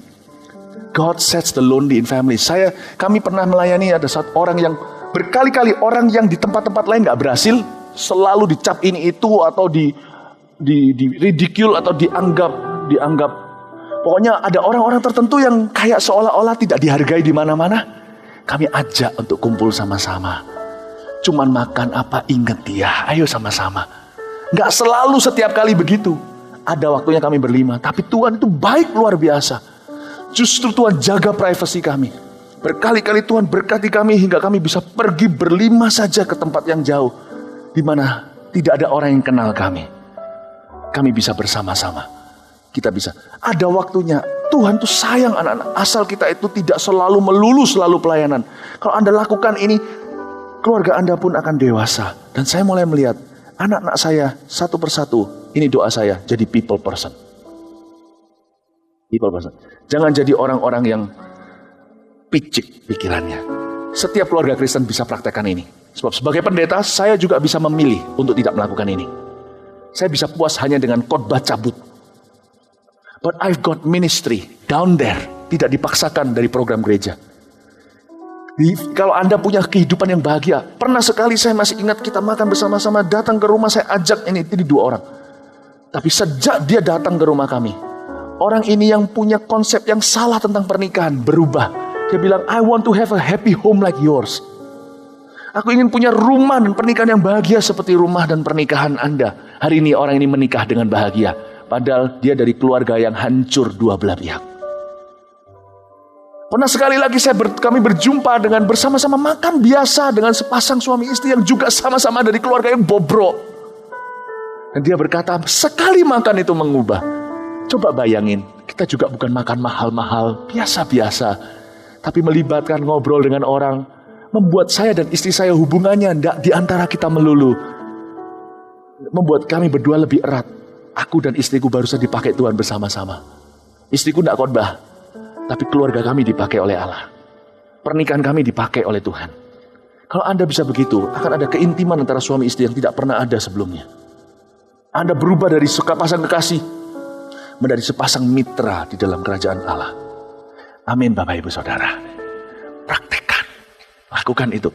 God sets the lonely in family. Kami pernah melayani ada satu orang yang berkali-kali orang yang di tempat-tempat lain nggak berhasil. Selalu dicap ini itu atau di ridicule atau dianggap pokoknya ada orang-orang tertentu yang kayak seolah-olah tidak dihargai di mana-mana. Kami ajak untuk kumpul sama-sama. Cuman makan apa ingat dia. Ayo sama-sama. Nggak selalu setiap kali begitu. Ada waktunya kami berlima, tapi Tuhan itu baik luar biasa. Justru Tuhan jaga privasi kami. Berkali-kali Tuhan berkati kami hingga kami bisa pergi berlima saja ke tempat yang jauh. Di mana tidak ada orang yang kenal kami. Kami bisa bersama-sama. Kita bisa. Ada waktunya. Tuhan tuh sayang anak-anak. Asal kita itu tidak selalu melulu selalu pelayanan. Kalau Anda lakukan ini, keluarga Anda pun akan dewasa. Dan saya mulai melihat anak-anak saya satu persatu, ini doa saya, jadi people person. People person. Jangan jadi orang-orang yang picik pikirannya. Setiap keluarga Kristen bisa praktekkan ini. Sebab sebagai pendeta, saya juga bisa memilih untuk tidak melakukan ini. Saya bisa puas hanya dengan khotbah cabut. But I've got ministry down there. Tidak dipaksakan dari program gereja. Kalau Anda punya kehidupan yang bahagia, pernah sekali saya masih ingat kita makan bersama-sama, datang ke rumah saya ajak ini 2 orang. Tapi sejak dia datang ke rumah kami, orang ini yang punya konsep yang salah tentang pernikahan berubah. Dia bilang, I want to have a happy home like yours. Aku ingin punya rumah dan pernikahan yang bahagia seperti rumah dan pernikahan Anda. Hari ini orang ini menikah dengan bahagia. Padahal dia dari keluarga yang hancur dua belah pihak. Pernah sekali lagi kami berjumpa dengan bersama-sama makan biasa dengan sepasang suami istri yang juga sama-sama dari keluarga yang bobrok. Dan dia berkata, sekali makan itu mengubah. Coba bayangin, kita juga bukan makan mahal-mahal, biasa-biasa. Tapi melibatkan ngobrol dengan orang, membuat saya dan istri saya hubungannya tidak di antara kita melulu. Membuat kami berdua lebih erat. Aku dan istriku barusan dipakai Tuhan bersama-sama. Istriku tidak khotbah, tapi keluarga kami dipakai oleh Allah. Pernikahan kami dipakai oleh Tuhan. Kalau Anda bisa begitu, akan ada keintiman antara suami istri yang tidak pernah ada sebelumnya. Anda berubah dari sepasang kekasih menjadi sepasang mitra di dalam kerajaan Allah. Amin Bapak Ibu Saudara. Praktekkan. Lakukan itu.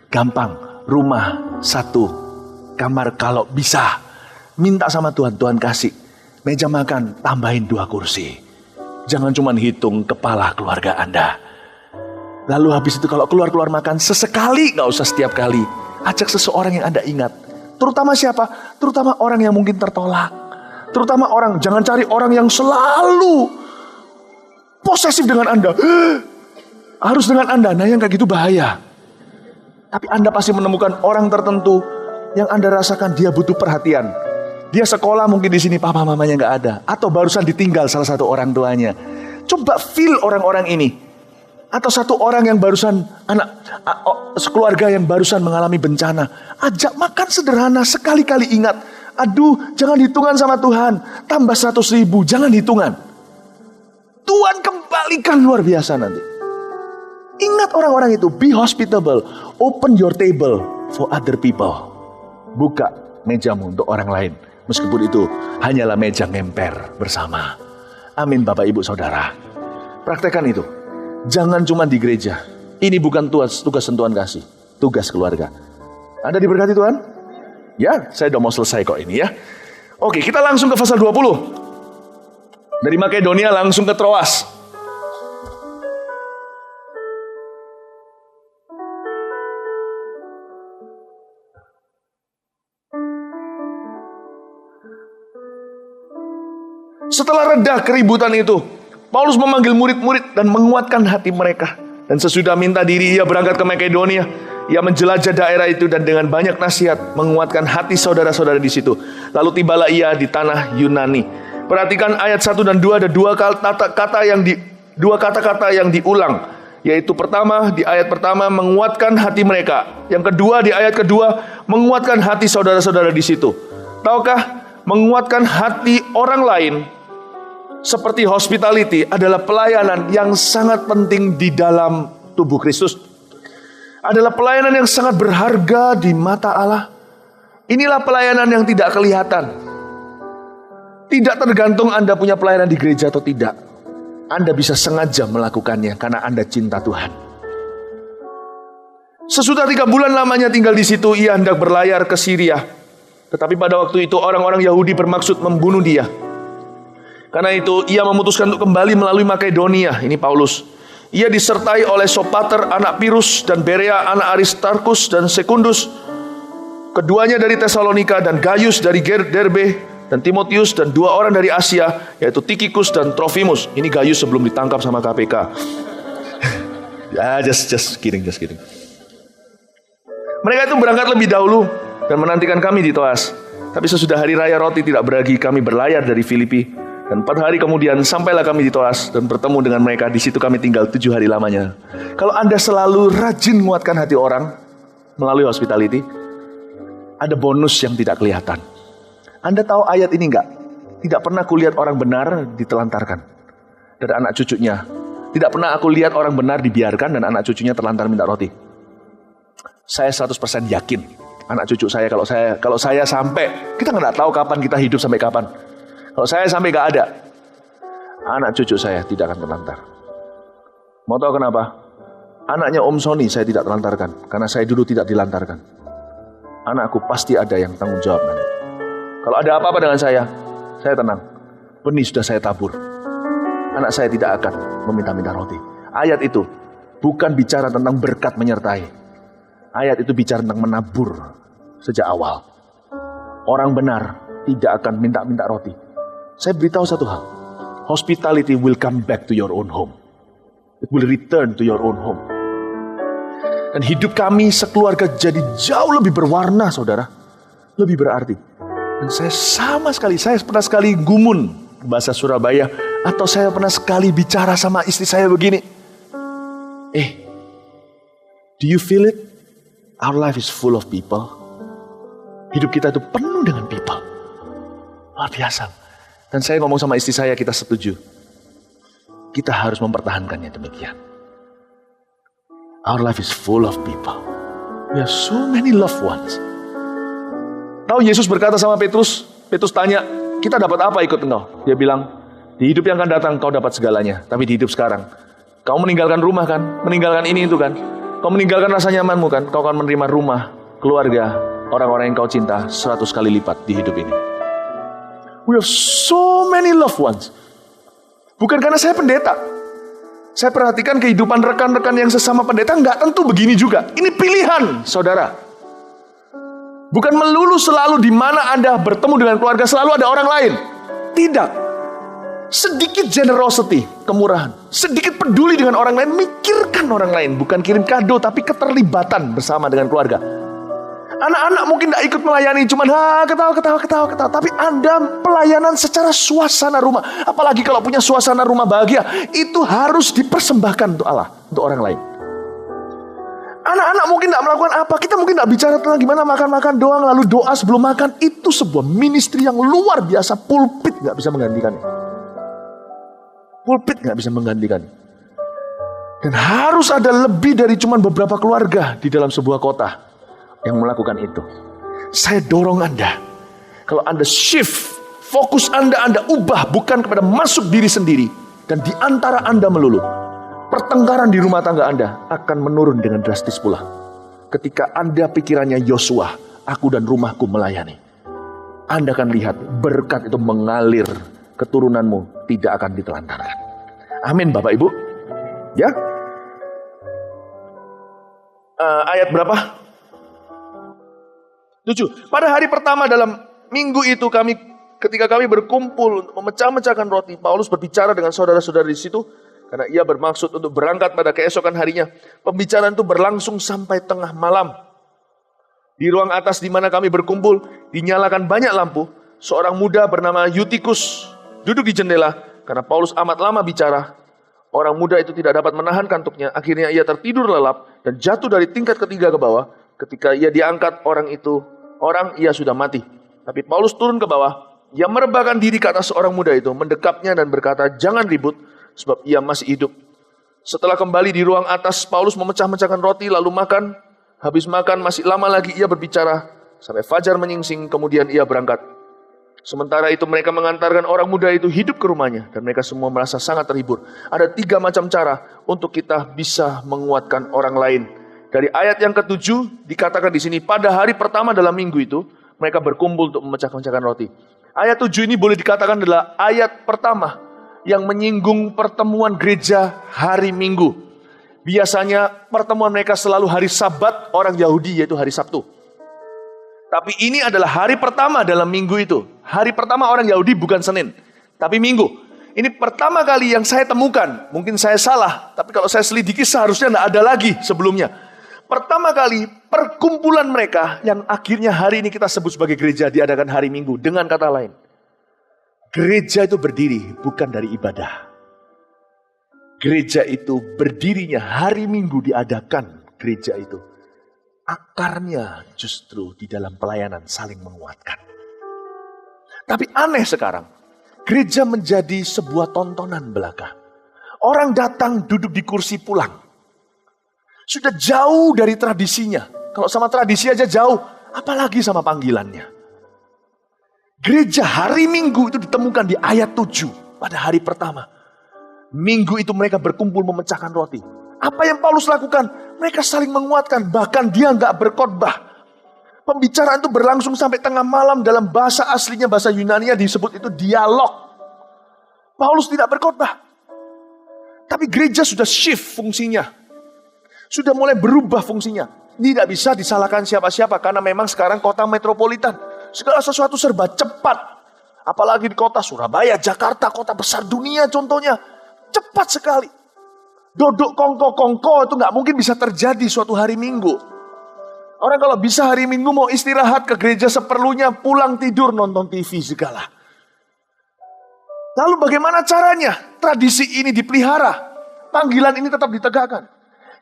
Gampang. Rumah 1, kamar kalau bisa. Minta sama Tuhan, Tuhan kasih. Meja makan, tambahin 2 kursi. Jangan cuma hitung kepala keluarga Anda. Lalu habis itu kalau keluar-keluar makan, sesekali, gak usah setiap kali. Ajak seseorang yang Anda ingat. Terutama siapa? Terutama orang yang mungkin tertolak. Terutama orang, jangan cari orang yang selalu posesif dengan Anda. Harus dengan Anda, nah yang kayak gitu bahaya. Tapi Anda pasti menemukan orang tertentu yang Anda rasakan dia butuh perhatian. Dia sekolah mungkin di sini papa mamanya nggak ada, atau barusan ditinggal salah satu orang tuanya. Coba feel orang-orang ini, atau satu orang yang barusan sekeluarga yang barusan mengalami bencana. Ajak makan sederhana, sekali-kali ingat. Aduh, jangan hitungan sama Tuhan. Tambah 100.000, jangan hitungan. Tuhan kembalikan luar biasa nanti. Ingat orang-orang itu, be hospitable, open your table for other people. Buka mejamu untuk orang lain. Meskipun itu hanyalah meja ngemper bersama. Amin Bapak Ibu Saudara. Praktekkan itu. Jangan cuma di gereja. Ini bukan tugas Tuhan kasih. Tugas keluarga. Anda diberkati Tuhan? Ya, saya udah mau selesai kok ini ya. Oke, kita langsung ke pasal 20. Dari Makedonia langsung ke Troas. Setelah reda keributan itu, Paulus memanggil murid-murid dan menguatkan hati mereka. Dan sesudah minta diri, ia berangkat ke Makedonia. Ia menjelajah daerah itu dan dengan banyak nasihat menguatkan hati saudara-saudara di situ. Lalu tibalah ia di tanah Yunani. Perhatikan ayat 1 dan 2, ada dua kata-kata yang diulang. Yaitu pertama, di ayat pertama menguatkan hati mereka. Yang kedua, di ayat kedua menguatkan hati saudara-saudara di situ. Tahukah, menguatkan hati orang lain seperti hospitality adalah pelayanan yang sangat penting di dalam tubuh Kristus. Adalah pelayanan yang sangat berharga di mata Allah. Inilah pelayanan yang tidak kelihatan. Tidak tergantung Anda punya pelayanan di gereja atau tidak. Anda bisa sengaja melakukannya karena Anda cinta Tuhan. Sesudah 3 bulan lamanya tinggal di situ, ia hendak berlayar ke Syria. Tetapi pada waktu itu orang-orang Yahudi bermaksud membunuh dia. Karena itu ia memutuskan untuk kembali melalui Makedonia. Ini Paulus. Ia disertai oleh Sopater anak Pirus dan Berea anak Aristarkus dan Sekundus. Keduanya dari Tesalonika dan Gaius dari Derbe dan Timotius dan 2 orang dari Asia yaitu Tychicus dan Trophimus. Ini Gaius sebelum ditangkap sama KPK. Ya, just kidding. Mereka itu berangkat lebih dahulu dan menantikan kami di Troas. Tapi sesudah hari raya roti tidak beragi, kami berlayar dari Filipi. Dan 4 hari kemudian sampailah kami di Troas dan bertemu dengan mereka. Di situ kami tinggal 7 hari lamanya. Kalau Anda selalu rajin menguatkan hati orang, melalui hospitality, ada bonus yang tidak kelihatan. Anda tahu ayat ini enggak? Tidak pernah aku lihat orang benar ditelantarkan dan anak cucunya. Tidak pernah aku lihat orang benar dibiarkan dan anak cucunya terlantar minta roti. Saya 100% yakin anak cucu saya, kalau saya sampai, kita nggak tahu kapan kita hidup sampai kapan. Kalau saya sampai nggak ada, anak cucu saya tidak akan terlantar. Mau tahu kenapa? Anaknya Om Sony saya tidak telantarkan, karena saya dulu tidak dilantarkan. Anakku pasti ada yang tanggung jawab nanti. Kalau ada apa-apa dengan saya tenang. Benih sudah saya tabur. Anak saya tidak akan meminta-minta roti. Ayat itu bukan bicara tentang berkat menyertai. Ayat itu bicara tentang menabur sejak awal. Orang benar tidak akan minta-minta roti. Saya beritahu satu hal. Hospitality will come back to your own home. It will return to your own home. Dan hidup kami sekeluarga jadi jauh lebih berwarna, saudara. Lebih berarti. Dan saya pernah sekali gumun bahasa Surabaya. Atau saya pernah sekali bicara sama istri saya begini. Do you feel it? Our life is full of people. Hidup kita itu penuh dengan people. Luar biasa. Dan saya ngomong sama istri saya, kita setuju. Kita harus mempertahankannya demikian. Our life is full of people. We have so many loved ones. Tahu Yesus berkata sama Petrus tanya, kita dapat apa ikut engkau? Dia bilang, di hidup yang akan datang kau dapat segalanya. Tapi di hidup sekarang, kau meninggalkan rumah kan? Meninggalkan ini itu kan? Kau meninggalkan rasa nyamanmu kan? Kau akan menerima rumah, keluarga, orang-orang yang kau cinta 100 kali lipat di hidup ini. We have so many loved ones. Bukan karena saya pendeta. Saya perhatikan kehidupan rekan-rekan yang sesama pendeta nggak tentu begini juga. Ini pilihan, saudara. Bukan melulu selalu di mana Anda bertemu dengan keluarga selalu ada orang lain. Tidak. Sedikit generosity, kemurahan. Sedikit peduli dengan orang lain, mikirkan orang lain. Bukan kirim kado, tapi keterlibatan bersama dengan keluarga. Anak-anak mungkin tidak ikut melayani, cuman ketawa. Tapi Anda pelayanan secara suasana rumah. Apalagi kalau punya suasana rumah bahagia, itu harus dipersembahkan untuk Allah, untuk orang lain. Anak-anak mungkin tidak melakukan apa, kita mungkin tidak bicara tentang gimana makan-makan doang, lalu doa sebelum makan. Itu sebuah ministry yang luar biasa, pulpit nggak bisa menggantikannya. Pulpit nggak bisa menggantikannya. Dan harus ada lebih dari cuma beberapa keluarga di dalam sebuah kota yang melakukan itu. Saya dorong Anda, kalau Anda shift, fokus Anda ubah bukan kepada masuk diri sendiri, dan di antara Anda melulu, pertengkaran di rumah tangga Anda akan menurun dengan drastis pula. Ketika Anda pikirannya Yosua, aku dan rumahku melayani, Anda akan lihat berkat itu mengalir, keturunanmu tidak akan ditelantarkan. Amin Bapak Ibu. Ya. Ayat berapa? 7. Pada hari pertama dalam minggu itu ketika kami berkumpul untuk memecah-mecahkan roti, Paulus berbicara dengan saudara-saudara di situ karena ia bermaksud untuk berangkat pada keesokan harinya. Pembicaraan itu berlangsung sampai tengah malam. Di ruang atas di mana kami berkumpul dinyalakan banyak lampu. Seorang muda bernama Eutikus duduk di jendela karena Paulus amat lama bicara. Orang muda itu tidak dapat menahan kantuknya. Akhirnya ia tertidur lelap dan jatuh dari tingkat ketiga ke bawah. Ketika ia diangkat ia sudah mati. Tapi Paulus turun ke bawah. Ia merebahkan diri ke atas seorang muda itu, mendekapnya dan berkata, jangan ribut, sebab ia masih hidup. Setelah kembali di ruang atas, Paulus memecah-mecahkan roti lalu makan. Habis makan masih lama lagi ia berbicara sampai fajar menyingsing, kemudian ia berangkat. Sementara itu mereka mengantarkan orang muda itu hidup ke rumahnya dan mereka semua merasa sangat terhibur. Ada 3 macam cara untuk kita bisa menguatkan orang lain. Dari ayat yang ke-7 dikatakan di sini, pada hari pertama dalam minggu itu mereka berkumpul untuk memecah-mecahkan roti. Ayat 7 ini boleh dikatakan adalah ayat pertama yang menyinggung pertemuan gereja hari Minggu. Biasanya pertemuan mereka selalu hari Sabat orang Yahudi, yaitu hari Sabtu. Tapi ini adalah hari pertama dalam minggu itu. Hari pertama orang Yahudi bukan Senin, tapi Minggu. Ini pertama kali yang saya temukan. Mungkin saya salah, tapi kalau saya selidiki seharusnya tidak ada lagi sebelumnya. Pertama kali perkumpulan mereka yang akhirnya hari ini kita sebut sebagai gereja diadakan hari Minggu. Dengan kata lain, gereja itu berdiri bukan dari ibadah. Gereja itu berdirinya hari Minggu diadakan gereja itu Akarnya justru di dalam pelayanan saling menguatkan. Tapi aneh sekarang, gereja menjadi sebuah tontonan belaka. Orang datang duduk di kursi pulang. Sudah jauh dari tradisinya. Kalau sama tradisi aja jauh, apalagi sama panggilannya. Gereja hari Minggu itu ditemukan di ayat 7 pada hari pertama. Minggu itu mereka berkumpul memecahkan roti. Apa yang Paulus lakukan? Mereka saling menguatkan, bahkan dia nggak berkhotbah. Pembicaraan itu berlangsung sampai tengah malam. Dalam bahasa aslinya, bahasa Yunani disebut itu dialog. Paulus tidak berkhotbah. Tapi gereja sudah shift fungsinya. Sudah mulai berubah fungsinya. Tidak bisa disalahkan siapa-siapa, karena memang sekarang kota metropolitan. Segala sesuatu serba cepat. Apalagi di kota Surabaya, Jakarta, kota besar dunia contohnya. Cepat sekali. Dodok kongko-kongko itu nggak mungkin bisa terjadi suatu hari Minggu. Orang kalau bisa hari Minggu mau istirahat ke gereja seperlunya, pulang tidur nonton TV segala. Lalu bagaimana caranya? Tradisi ini dipelihara. Panggilan ini tetap ditegakkan.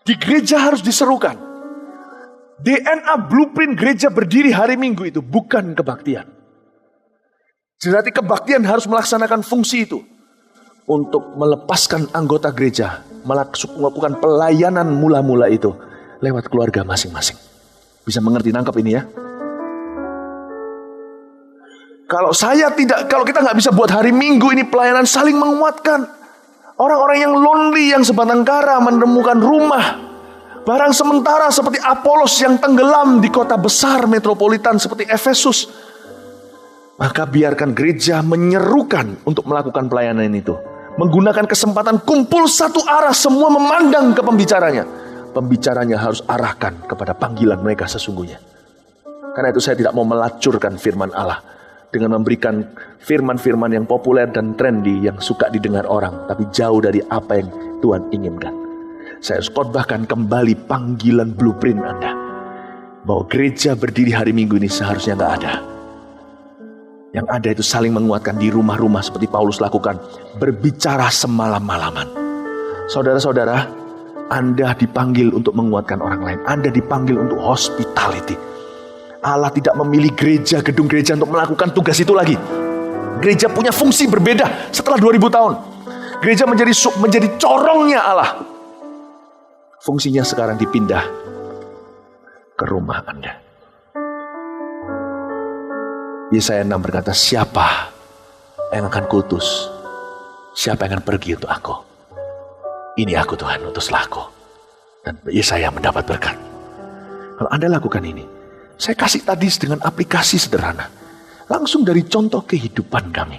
Di gereja harus diserukan. DNA blueprint gereja berdiri hari Minggu itu bukan kebaktian. Berarti kebaktian harus melaksanakan fungsi itu. Untuk melepaskan anggota gereja melakukan pelayanan mula-mula itu lewat keluarga masing-masing. Bisa mengerti, nangkep ini ya? Kalau kita nggak bisa buat hari Minggu ini pelayanan saling menguatkan. Orang-orang yang lonely, yang sebatang kara menemukan rumah. Barang sementara seperti Apolos yang tenggelam di kota besar metropolitan seperti Efesus. Maka biarkan gereja menyerukan untuk melakukan pelayanan itu. Menggunakan kesempatan kumpul satu arah, semua memandang ke pembicaranya. Pembicaranya harus arahkan kepada panggilan mereka sesungguhnya. Karena itu saya tidak mau melacurkan firman Allah dengan memberikan firman-firman yang populer dan trendy yang suka didengar orang, tapi jauh dari apa yang Tuhan inginkan. Saya harus khotbahkan kembali panggilan blueprint Anda, bahwa gereja berdiri hari Minggu ini seharusnya nggak ada. Yang ada itu saling menguatkan di rumah-rumah seperti Paulus lakukan. Berbicara semalam-malaman. Saudara-saudara, Anda dipanggil untuk menguatkan orang lain. Anda dipanggil untuk hospitality. Allah tidak memilih gereja, gedung gereja untuk melakukan tugas itu lagi. Gereja punya fungsi berbeda setelah 2000 tahun. Gereja menjadi corongnya Allah. Fungsinya sekarang dipindah ke rumah Anda. Yesaya 6 berkata, siapa yang akan kuutus? Siapa yang akan pergi untuk aku? Ini aku Tuhan, utuslah aku. Dan Yesaya mendapat berkat. Kalau Anda lakukan ini, saya kasih tadi dengan aplikasi sederhana. Langsung dari contoh kehidupan kami.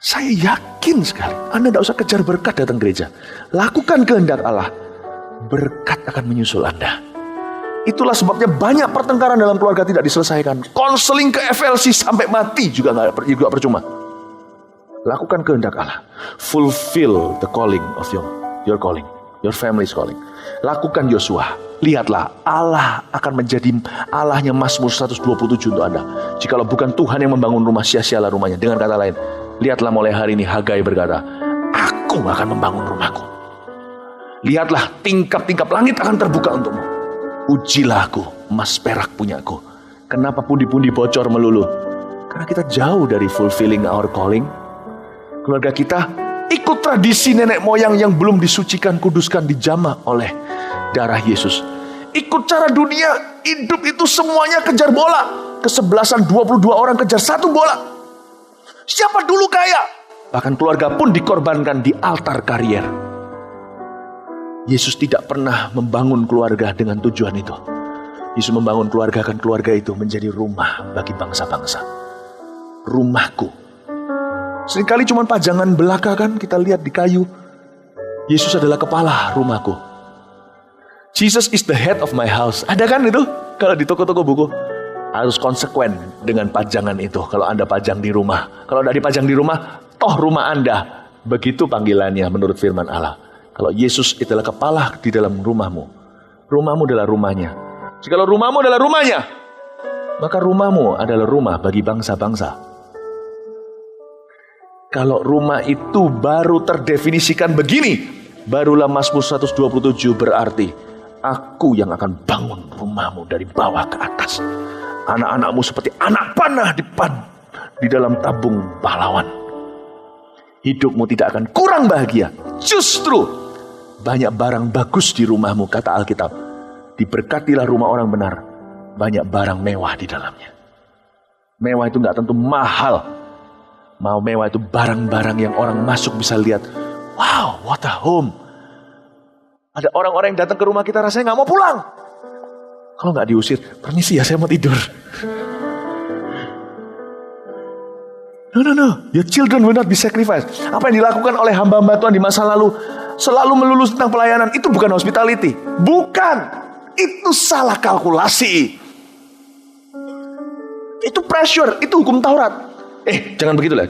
Saya yakin sekali, Anda tidak usah kejar berkat datang gereja. Lakukan kehendak Allah. Berkat akan menyusul Anda. Itulah sebabnya banyak pertengkaran dalam keluarga tidak diselesaikan. Konseling ke FLC sampai mati juga percuma. Lakukan kehendak Allah. Fulfill the calling of your calling, your family's calling. Lakukan Yosua. Lihatlah, Allah akan menjadi Allahnya Mazmur 127 untuk Anda. Jikalau bukan Tuhan yang membangun rumah, sia-sialah rumahnya. Dengan kata lain, lihatlah mulai hari ini Hagai berkata, aku akan membangun rumahku. Lihatlah, tingkap-tingkap langit akan terbuka untukmu. Ujilah aku, emas perak punyaku. Kenapa pundi-pundi bocor melulu? Karena kita jauh dari fulfilling our calling. Keluarga kita ikut tradisi nenek moyang yang belum disucikan, kuduskan, dijamah oleh darah Yesus. Ikut cara dunia, hidup itu semuanya kejar bola. Kesebelasan 22 orang kejar satu bola. Siapa dulu kaya? Bahkan keluarga pun dikorbankan di altar karier. Yesus tidak pernah membangun keluarga dengan tujuan itu. Yesus membangun keluarga, kan keluarga itu menjadi rumah bagi bangsa-bangsa. Rumahku. Seringkali cuma pajangan belaka kan kita lihat di kayu. Yesus adalah kepala rumahku. Jesus is the head of my house. Ada kan itu? Kalau di toko-toko buku. Harus konsekuen dengan pajangan itu. Kalau Anda pajang di rumah. Kalau tidak dipajang di rumah, toh rumah Anda. Begitu panggilannya menurut firman Allah. Kalau Yesus adalah kepala di dalam rumahmu, rumahmu adalah rumahnya. Jikalau rumahmu adalah rumahnya, maka rumahmu adalah rumah bagi bangsa-bangsa. Kalau rumah itu baru terdefinisikan begini, barulah Mazmur 127 berarti Aku yang akan bangun rumahmu dari bawah ke atas. Anak-anakmu seperti anak panah di dalam tabung pahlawan. Hidupmu tidak akan kurang bahagia. Justru banyak barang bagus di rumahmu, kata Alkitab. Diberkatilah rumah orang benar. Banyak barang mewah di dalamnya. Mewah itu gak tentu mahal. Mau mewah itu barang-barang yang orang masuk bisa lihat. Wow, what a home. Ada orang-orang yang datang ke rumah kita rasanya gak mau pulang. Kalau gak diusir, permisi ya saya mau tidur. No. Your children will not be sacrificed. Apa yang dilakukan oleh hamba-hamba Tuhan di masa lalu selalu melulu tentang pelayanan. Itu bukan hospitality. Bukan. Itu salah kalkulasi. Itu pressure. Itu hukum Taurat. Jangan begitu lah.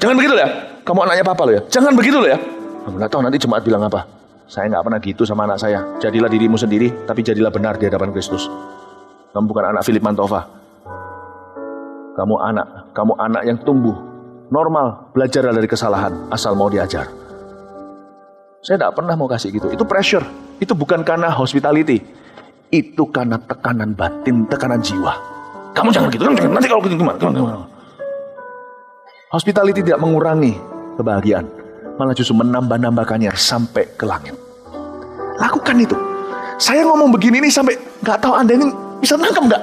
Kamu anaknya papa lo ya. Jangan begitu ya. Kamu gak tahu nanti jemaat bilang apa. Saya gak pernah gitu sama anak saya. Jadilah dirimu sendiri, tapi jadilah benar di hadapan Kristus. Kamu bukan anak Philip Mantova. Kamu anak yang tumbuh normal, belajar dari kesalahan, asal mau diajar. Saya tidak pernah mau kasih gitu. Itu pressure. Itu bukan karena hospitality. Itu karena tekanan batin, tekanan jiwa. Kamu jangan gitu, nanti kalau gitu gimana? Hospitality tidak mengurangi kebahagiaan, malah justru menambah-nambahkannya sampai ke langit. Lakukan itu. Saya ngomong begini nih sampai gak tahu Anda ini bisa nangkep gak?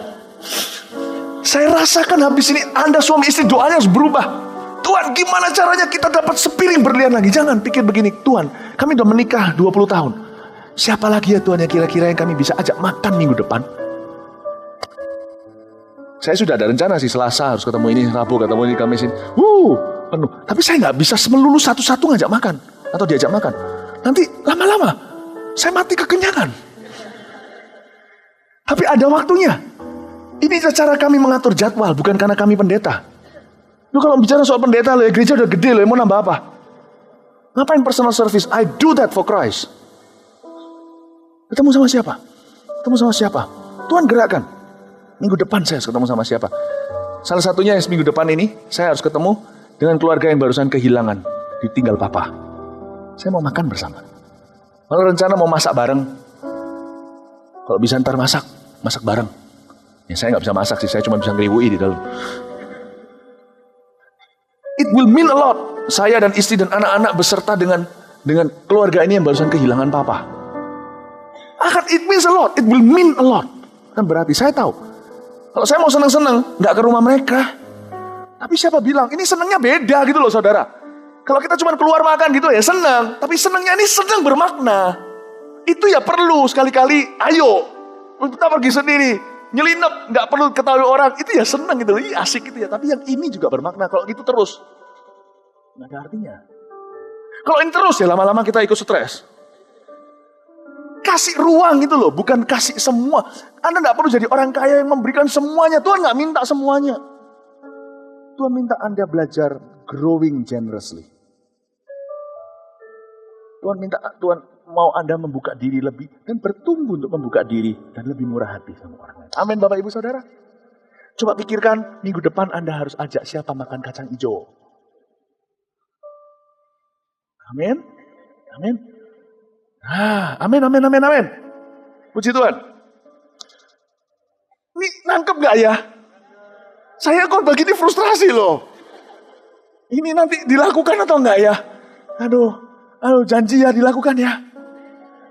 Saya rasakan habis ini Anda suami istri doanya harus berubah. Tuhan, gimana caranya kita dapat sepiring berlian lagi? Jangan pikir begini, Tuhan, kami udah menikah 20 tahun. Siapa lagi ya Tuhan yang kira-kira yang kami bisa ajak makan minggu depan? Saya sudah ada rencana sih, Selasa harus ketemu ini, Rabu ketemu ini, Kamis ini. Penuh. Tapi saya gak bisa melulu satu-satu ngajak makan. Atau diajak makan. Nanti lama-lama saya mati kekenyangan. Tapi ada waktunya. Ini cara kami mengatur jadwal, bukan karena kami pendeta. Lu kalau bicara soal pendeta, lo ya gereja udah gede, lo mau nambah apa? Ngapain personal service? I do that for Christ. Ketemu sama siapa? Tuhan gerakkan. Minggu depan saya harus ketemu sama siapa? Salah satunya yang minggu depan ini, saya harus ketemu dengan keluarga yang barusan kehilangan, ditinggal papa. Saya mau makan bersama. Malah rencana mau masak bareng. Kalau bisa ntar masak bareng. Ya saya nggak bisa masak sih, saya cuma bisa ngeriwui di dalam. It will mean a lot. Saya dan istri dan anak-anak beserta dengan keluarga ini yang barusan kehilangan papa. It means a lot. It will mean a lot. Kan berarti saya tahu. Kalau saya mau senang-senang, nggak ke rumah mereka. Tapi siapa bilang ini senangnya beda gitu loh saudara. Kalau kita cuma keluar makan gitu ya senang. Tapi senangnya ini senang bermakna. Itu ya perlu sekali-kali. Ayo kita pergi sendiri. Nyelinap, nggak perlu ketahui orang, itu ya senang gitu, asik gitu ya. Tapi yang ini juga bermakna. Kalau gitu terus, nggak ada artinya. Kalau ini terus ya lama-lama kita ikut stres. Kasih ruang gitu loh, bukan kasih semua. Anda nggak perlu jadi orang kaya yang memberikan semuanya. Tuhan nggak minta semuanya. Tuhan minta Anda belajar growing generously. Tuhan mau Anda membuka diri lebih dan bertumbuh untuk membuka diri dan lebih murah hati sama orang lain. Amin Bapak Ibu Saudara. Coba pikirkan minggu depan Anda harus ajak siapa makan kacang hijau. Amin. Amin. Puji Tuhan. Ini nangkep gak ya? Saya kok begini frustrasi loh. Ini nanti dilakukan atau enggak ya? Aduh, janji ya dilakukan ya.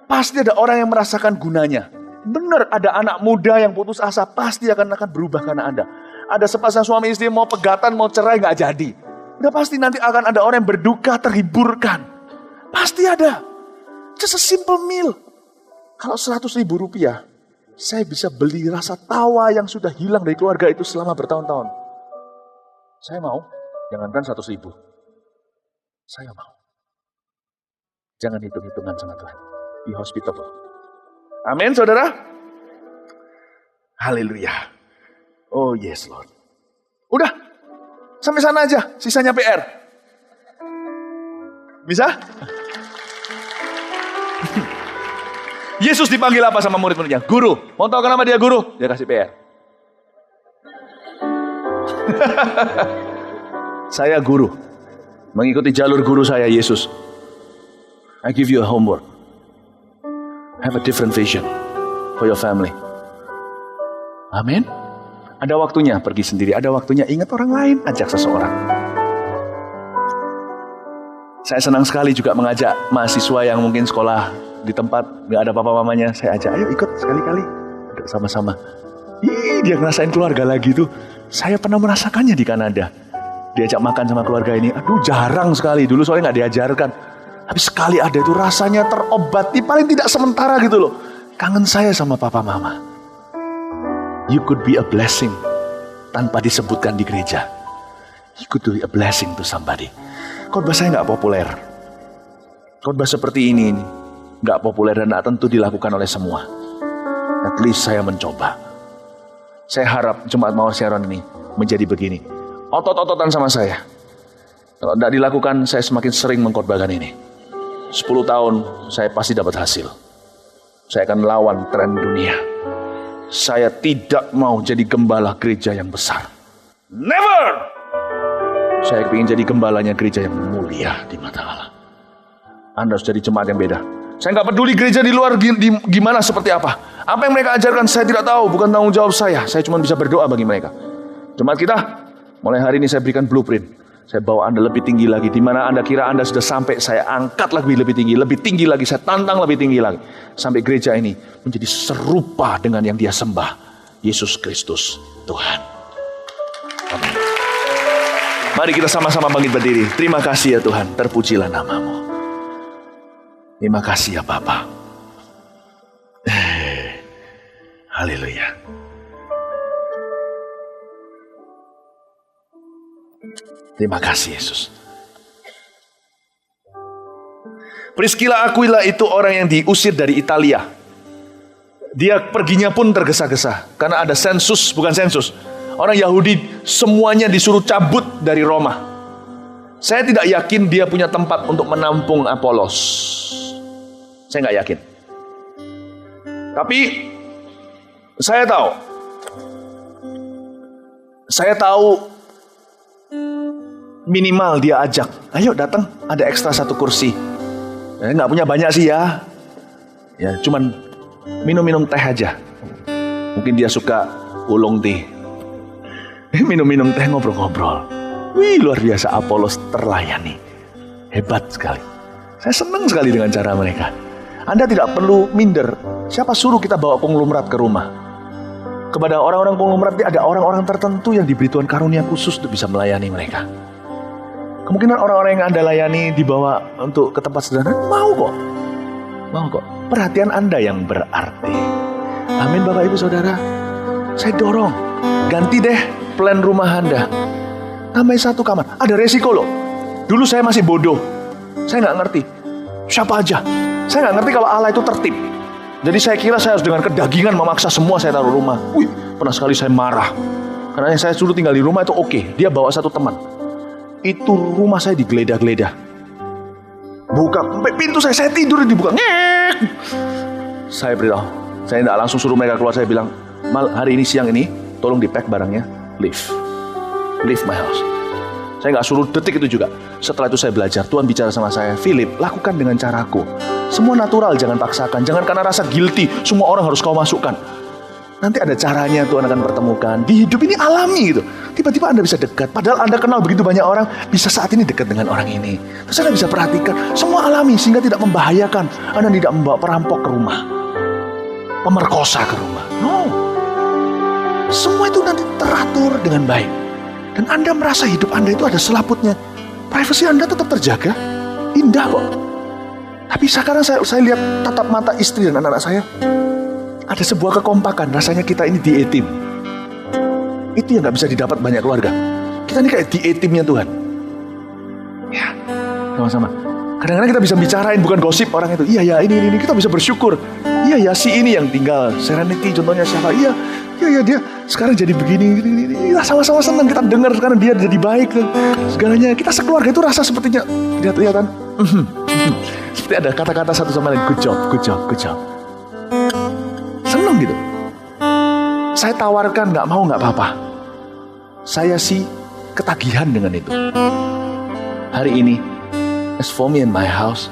Pasti ada orang yang merasakan gunanya. Benar, ada anak muda yang putus asa, pasti akan berubah karena Anda. Ada sepasang suami istri mau pegatan, mau cerai, gak jadi. Udah pasti nanti akan ada orang yang berduka, terhiburkan. Pasti ada. Just a simple meal. Kalau 100.000 rupiah, saya bisa beli rasa tawa yang sudah hilang dari keluarga itu selama bertahun-tahun. Saya mau, jangankan 100.000. Saya mau. Jangan hitung-hitungan sama Tuhan. Be hospitable. Amin, saudara. Haleluya. Oh yes, Lord. Udah, sampai sana aja. Sisanya PR. Bisa? Yesus dipanggil apa sama murid-muridnya? Guru. Mau tahu kenapa dia guru? Dia kasih PR. Saya guru. Mengikuti jalur guru saya, Yesus. I give you a homework. Have a different vision. for your family. Amin. Ada waktunya pergi sendiri, ada waktunya ingat orang lain, ajak seseorang. Saya senang sekali juga mengajak mahasiswa yang mungkin sekolah di tempat nggak ada papa mamanya, saya ajak, ayo ikut sekali-kali, duduk sama-sama. Dia ngerasain keluarga lagi tuh. Saya pernah merasakannya di Kanada. Diajak makan sama keluarga ini, aduh jarang sekali, dulu soalnya nggak diajarkan. Tapi sekali ada itu rasanya terobati, paling tidak sementara gitu loh. Kangen saya sama papa mama. You could be a blessing tanpa disebutkan di gereja. You could be a blessing to somebody. Khotbah saya nggak populer. Khotbah seperti ini nggak populer dan nggak tentu dilakukan oleh semua. At least saya mencoba. Saya harap Jemaat Mawar Sharon ini menjadi begini. Otot-ototan sama saya. Kalau tidak dilakukan, saya semakin sering mengkhotbahkan ini. 10 tahun saya pasti dapat hasil. Saya akan lawan tren dunia. Saya tidak mau jadi gembala gereja yang besar. Never! Saya ingin jadi gembalanya gereja yang mulia di mata Allah. Anda harus jadi jemaat yang beda. Saya nggak peduli gereja di luar gimana seperti apa. Apa yang mereka ajarkan saya tidak tahu, bukan tanggung jawab saya. Saya cuma bisa berdoa bagi mereka. Jemaat kita, mulai hari ini saya berikan blueprint. Saya bawa Anda lebih tinggi lagi. Di mana Anda kira Anda sudah sampai, saya angkat lebih tinggi lagi. Saya tantang lebih tinggi lagi. Sampai gereja ini menjadi serupa dengan yang dia sembah. Yesus Kristus Tuhan. Amin. Mari kita sama-sama bangkit berdiri. Terima kasih ya Tuhan, terpujilah nama-Mu. Terima kasih ya Bapa. Haleluya. Terima kasih Yesus. Priscilla Aquila itu orang yang diusir dari Italia. Dia perginya pun tergesa-gesa. Karena ada sensus, bukan sensus. Orang Yahudi semuanya disuruh cabut dari Roma. Saya tidak yakin dia punya tempat untuk menampung Apolos. Saya nggak yakin. Tapi saya tahu minimal dia ajak, ayo datang, ada ekstra 1 kursi. Nggak punya banyak sih ya. Ya cuman minum-minum teh aja. Mungkin dia suka ulung teh. Minum-minum teh, ngobrol-ngobrol. Wih, luar biasa, Apolos terlayani. Hebat sekali. Saya senang sekali dengan cara mereka. Anda tidak perlu minder. Siapa suruh kita bawa konglomerat ke rumah? Kepada orang-orang konglomerat ada orang-orang tertentu yang diberi Tuhan karunia khusus untuk bisa melayani mereka. Kemungkinan orang-orang yang Anda layani dibawa untuk ke tempat sederhana, mau kok. Perhatian Anda yang berarti. Amin Bapak Ibu Saudara. Saya dorong, ganti deh plan rumah Anda. Tambah 1 kamar. Ada resiko loh. Dulu saya masih bodoh. Saya nggak ngerti. Siapa aja. Saya nggak ngerti kalau Allah itu tertib. Jadi saya kira saya harus dengan kedagingan memaksa semua saya taruh rumah. Wih, pernah sekali saya marah. Karena yang saya suruh tinggal di rumah itu oke. Dia bawa 1 teman. Itu rumah saya digeledah-geledah. Buka pintu saya tidur dibuka. Ngek. Saya beritahu. Saya tidak langsung suruh mereka keluar. Saya bilang, hari ini siang ini tolong di-pack barangnya. Leave my house. Saya nggak suruh detik itu juga. Setelah itu saya belajar. Tuhan bicara sama saya, Philip, lakukan dengan caraku. Semua natural, jangan paksakan. Jangan karena rasa guilty, semua orang harus kau masukkan. Nanti ada caranya Tuhan akan pertemukan. Di hidup ini alami gitu. Tiba-tiba Anda bisa dekat. Padahal Anda kenal begitu banyak orang, bisa saat ini dekat dengan orang ini. Terus Anda bisa perhatikan, semua alami sehingga tidak membahayakan. Anda tidak membawa perampok ke rumah, pemerkosa ke rumah. No. Semua itu nanti teratur dengan baik. Dan Anda merasa hidup Anda itu ada selaputnya. Privasi Anda tetap terjaga. Indah kok. Tapi sekarang saya lihat tatap mata istri dan anak-anak saya. Ada sebuah kekompakan. Rasanya kita ini di-etim. Itu yang gak bisa didapat banyak keluarga. Kita ini kayak di-etimnya Tuhan. Ya, sama-sama. Kadang-kadang kita bisa bicarain, bukan gosip orang itu. Iya ya, ini. Kita bisa bersyukur. Iya ya, si ini yang tinggal. Serenity contohnya siapa? Iya dia sekarang jadi begini. Ya, sama-sama senang kita dengar karena dia jadi baik. Dan segalanya, kita sekeluarga itu rasa sepertinya. Lihat-lihatan. Seperti ada kata-kata satu sama lain. Good job. Senang gitu. Saya tawarkan gak mau gak apa-apa. Saya sih ketagihan dengan itu. Hari ini, as for me and my house,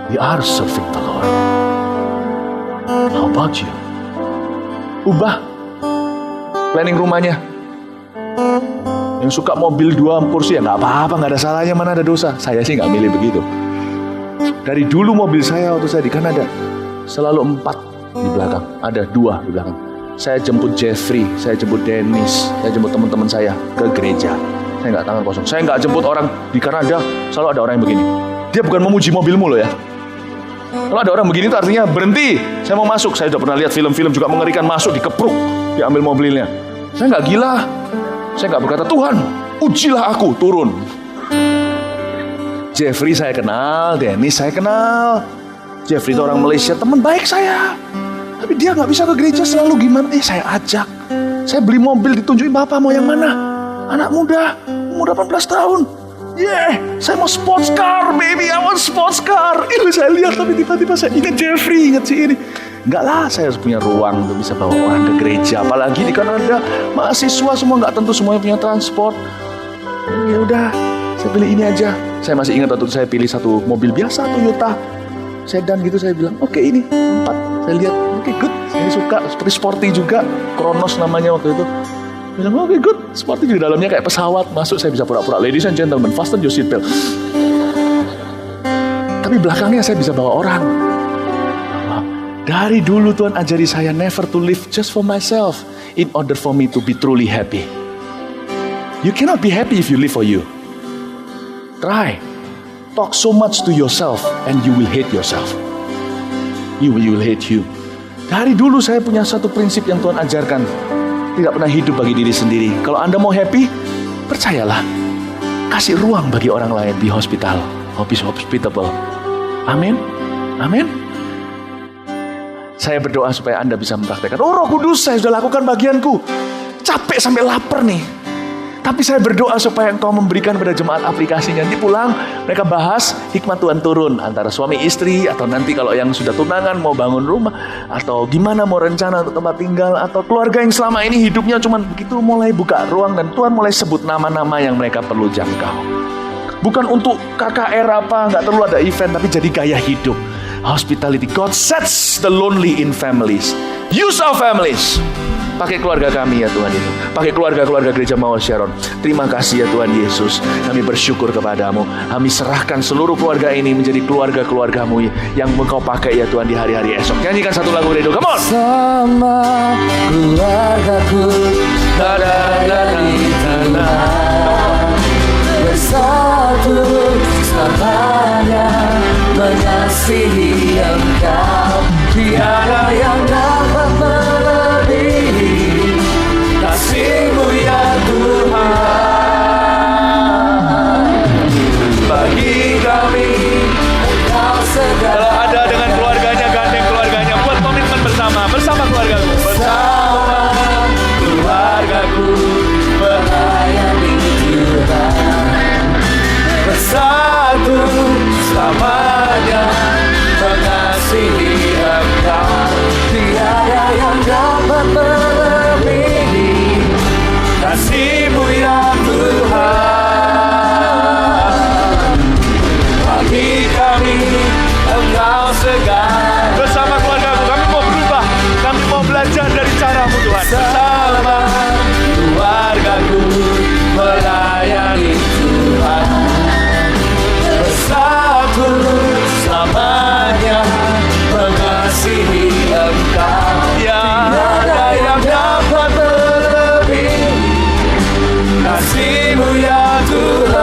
we are serving the Lord. How about you? ubah planning rumahnya. Yang suka mobil 2 kursi ya nggak apa-apa, nggak ada salahnya, mana ada dosa. Saya sih nggak milih begitu. Dari dulu mobil saya waktu saya di Kanada selalu 4 di belakang, ada 2 di belakang. Saya jemput Jeffrey, saya jemput Dennis, saya jemput teman-teman saya ke gereja. Saya nggak tangan kosong. Saya nggak jemput orang di Kanada, selalu ada orang yang begini. Dia bukan memuji mobilmu loh ya. Kalau ada orang begini itu artinya berhenti, saya mau masuk. Saya sudah pernah lihat film-film juga mengerikan, masuk dikepruk, diambil mobilnya. Saya nggak gila. Saya nggak berkata, Tuhan, ujilah aku, turun. Jeffrey saya kenal, Dennis saya kenal. Jeffrey itu orang Malaysia, teman baik saya. Tapi dia nggak bisa ke gereja, selalu gimana? Saya ajak. Saya beli mobil, ditunjukin Bapak mau yang mana? Anak muda, umur 18 tahun. Saya mau sports car, baby, I want sports car. Saya lihat, tapi tiba-tiba saya ingat Jeffrey, ingat si ini. Enggak lah, saya harus punya ruang untuk bisa bawa orang ke gereja. Apalagi di Kanada, mahasiswa semua nggak tentu semuanya punya transport. Ya udah, saya pilih ini aja. Saya masih ingat waktu itu saya pilih satu mobil biasa, Toyota sedan gitu. Saya bilang, oke, ini 4. Saya lihat, oke, good. Saya suka, seperti sporty juga. Kronos namanya waktu itu. Bilang, oke, good. Sporty juga, dalamnya kayak pesawat. Masuk, saya bisa pura-pura, ladies and gentlemen, fasten your seatbelt. Tapi belakangnya saya bisa bawa orang. Dari dulu Tuhan ajari saya never to live just for myself in order for me to be truly happy. You cannot be happy if you live for you. Try. Talk so much to yourself and you will hate yourself. You will hate you. Dari dulu saya punya satu prinsip yang Tuhan ajarkan. Tidak pernah hidup bagi diri sendiri. Kalau Anda mau happy, percayalah. Kasih ruang bagi orang lain. Be hospitable. Amin. Amin. Saya berdoa supaya Anda bisa mempraktekkan. Roh Kudus, saya sudah lakukan bagianku. Capek sampai lapar nih. Tapi saya berdoa supaya Engkau memberikan pada jemaat aplikasinya. Nanti pulang, mereka bahas hikmat Tuhan turun. Antara suami istri, atau nanti kalau yang sudah tunangan mau bangun rumah. Atau gimana mau rencana untuk tempat tinggal. Atau keluarga yang selama ini hidupnya cuma begitu, mulai buka ruang. Dan Tuhan mulai sebut nama-nama yang mereka perlu jangkau. Bukan untuk KKR apa, nggak perlu ada event. Tapi jadi gaya hidup. Hospitality. God sets the lonely in families. Use our families. Pakai keluarga kami ya Tuhan Yesus. Pakai keluarga-keluarga gereja Mawar Sharon. Terima kasih ya Tuhan Yesus. Kami bersyukur kepadamu. Kami serahkan seluruh keluarga ini menjadi keluarga-keluargamu yang Engkau pakai ya Tuhan di hari-hari esok. Nyanyikan satu lagu redo. Come on. Sama keluargaku berada di tanah, bersatu selamanya mengasihi Engkau. Tiada yang dapat melebihi kasih-Mu ya Tuhan. Bagi kami Engkau segala. Kalau ada dengan keluarganya, gandeng keluarganya, buat komitmen bersama keluargaku. Bersama keluargaku melayani Tuhan. Bersatu selamanya mengasihi Engkau. Tiada yang dapat melebihi kasih-Mu ya Tuhan. Bagi kami Engkau segala. Bersama keluargaku, kami mau berubah. Kami mau belajar dari cara-Mu Tuhan. Bersama keluargaku melayani Tuhan. Bersatu selamanya mengasihi Engkau. Tiada yang dapat melebihi kasih-Mu ya Tuhan.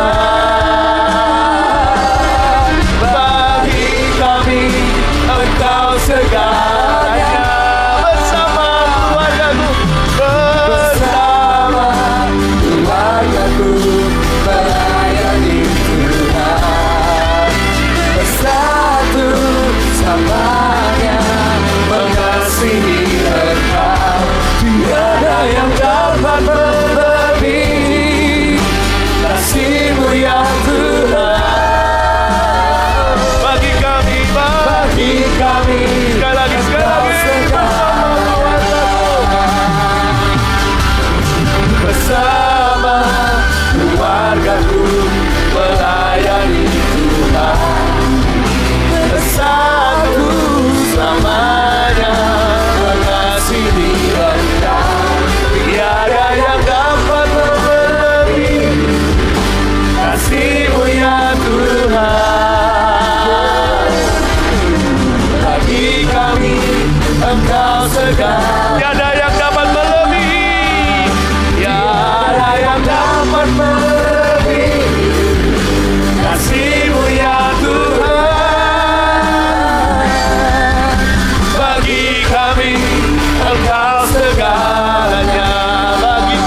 Bagi kami Engkau segalanya. Bersama keluargaku, bersama keluargaku melayani Tuhan. Bersatu selamanya mengasihi Engkau. Tiada yang dapat melebihi kasih-Mu ya Tuhan. Bagi kami, Bagi kami sekali lagi. kami Engkau segala. Tiada yang dapat melebihi. Tiada yang dapat melebihi kasih-Mu ya Tuhan. Bagi kami Engkau segalanya. bagi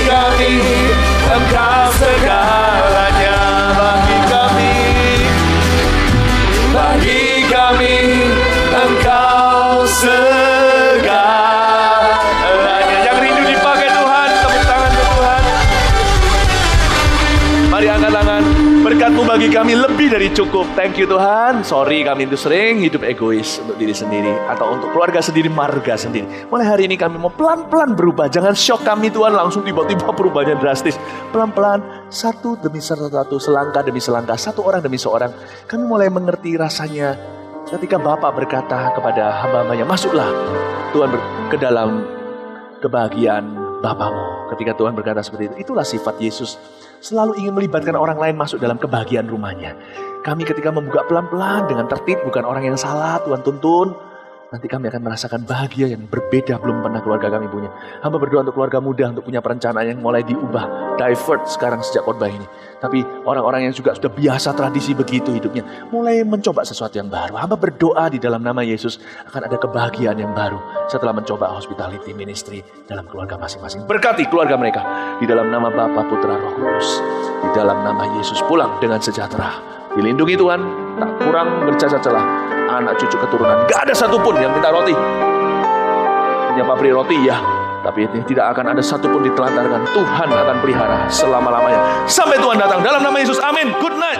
kami Engkau segalanya. bagi kami Engkau segalanya. yang rindu dipakai Tuhan, tepuk tangan ke Tuhan. Mari angkat tangan. Berkat-Mu bagi kami lebih dari cukup. Thank you Tuhan. Sorry kami itu sering hidup egois untuk diri sendiri atau untuk keluarga sendiri, marga sendiri. Mulai hari ini kami mau pelan-pelan berubah. Jangan shock kami Tuhan, langsung tiba-tiba perubahannya drastis. Pelan-pelan, satu demi satu, selangkah demi selangkah, satu orang demi seorang. Kami mulai mengerti rasanya ketika Bapa berkata kepada hamba-hambanya, masuklah Tuhan ke dalam kebahagiaan Bapamu. Ketika Tuhan berkata seperti itu, itulah sifat Yesus. Selalu ingin melibatkan orang lain masuk dalam kebahagiaan rumahnya. Kami ketika membuka pelan-pelan dengan tertib, bukan orang yang salah Tuhan tuntun, nanti kami akan merasakan bahagia yang berbeda belum pernah keluarga kami punya. Hamba berdoa untuk keluarga muda, untuk punya perencanaan yang mulai diubah, divert sekarang sejak khotbah ini. Tapi orang-orang yang juga sudah biasa tradisi begitu hidupnya, mulai mencoba sesuatu yang baru. Hamba berdoa di dalam nama Yesus akan ada kebahagiaan yang baru setelah mencoba hospitality ministry dalam keluarga masing-masing. Berkati keluarga mereka di dalam nama Bapa, Putra, Roh Kudus. Di dalam nama Yesus pulang dengan sejahtera. Dilindungi Tuhan, tak kurang bercacat celah. Anak cucu keturunan, gak ada satupun yang minta roti. Punya pabrik roti ya, tapi ini tidak akan ada satupun ditelantarkan. Tuhan akan pelihara selama-lamanya sampai Tuhan datang dalam nama Yesus. Amin. Good night.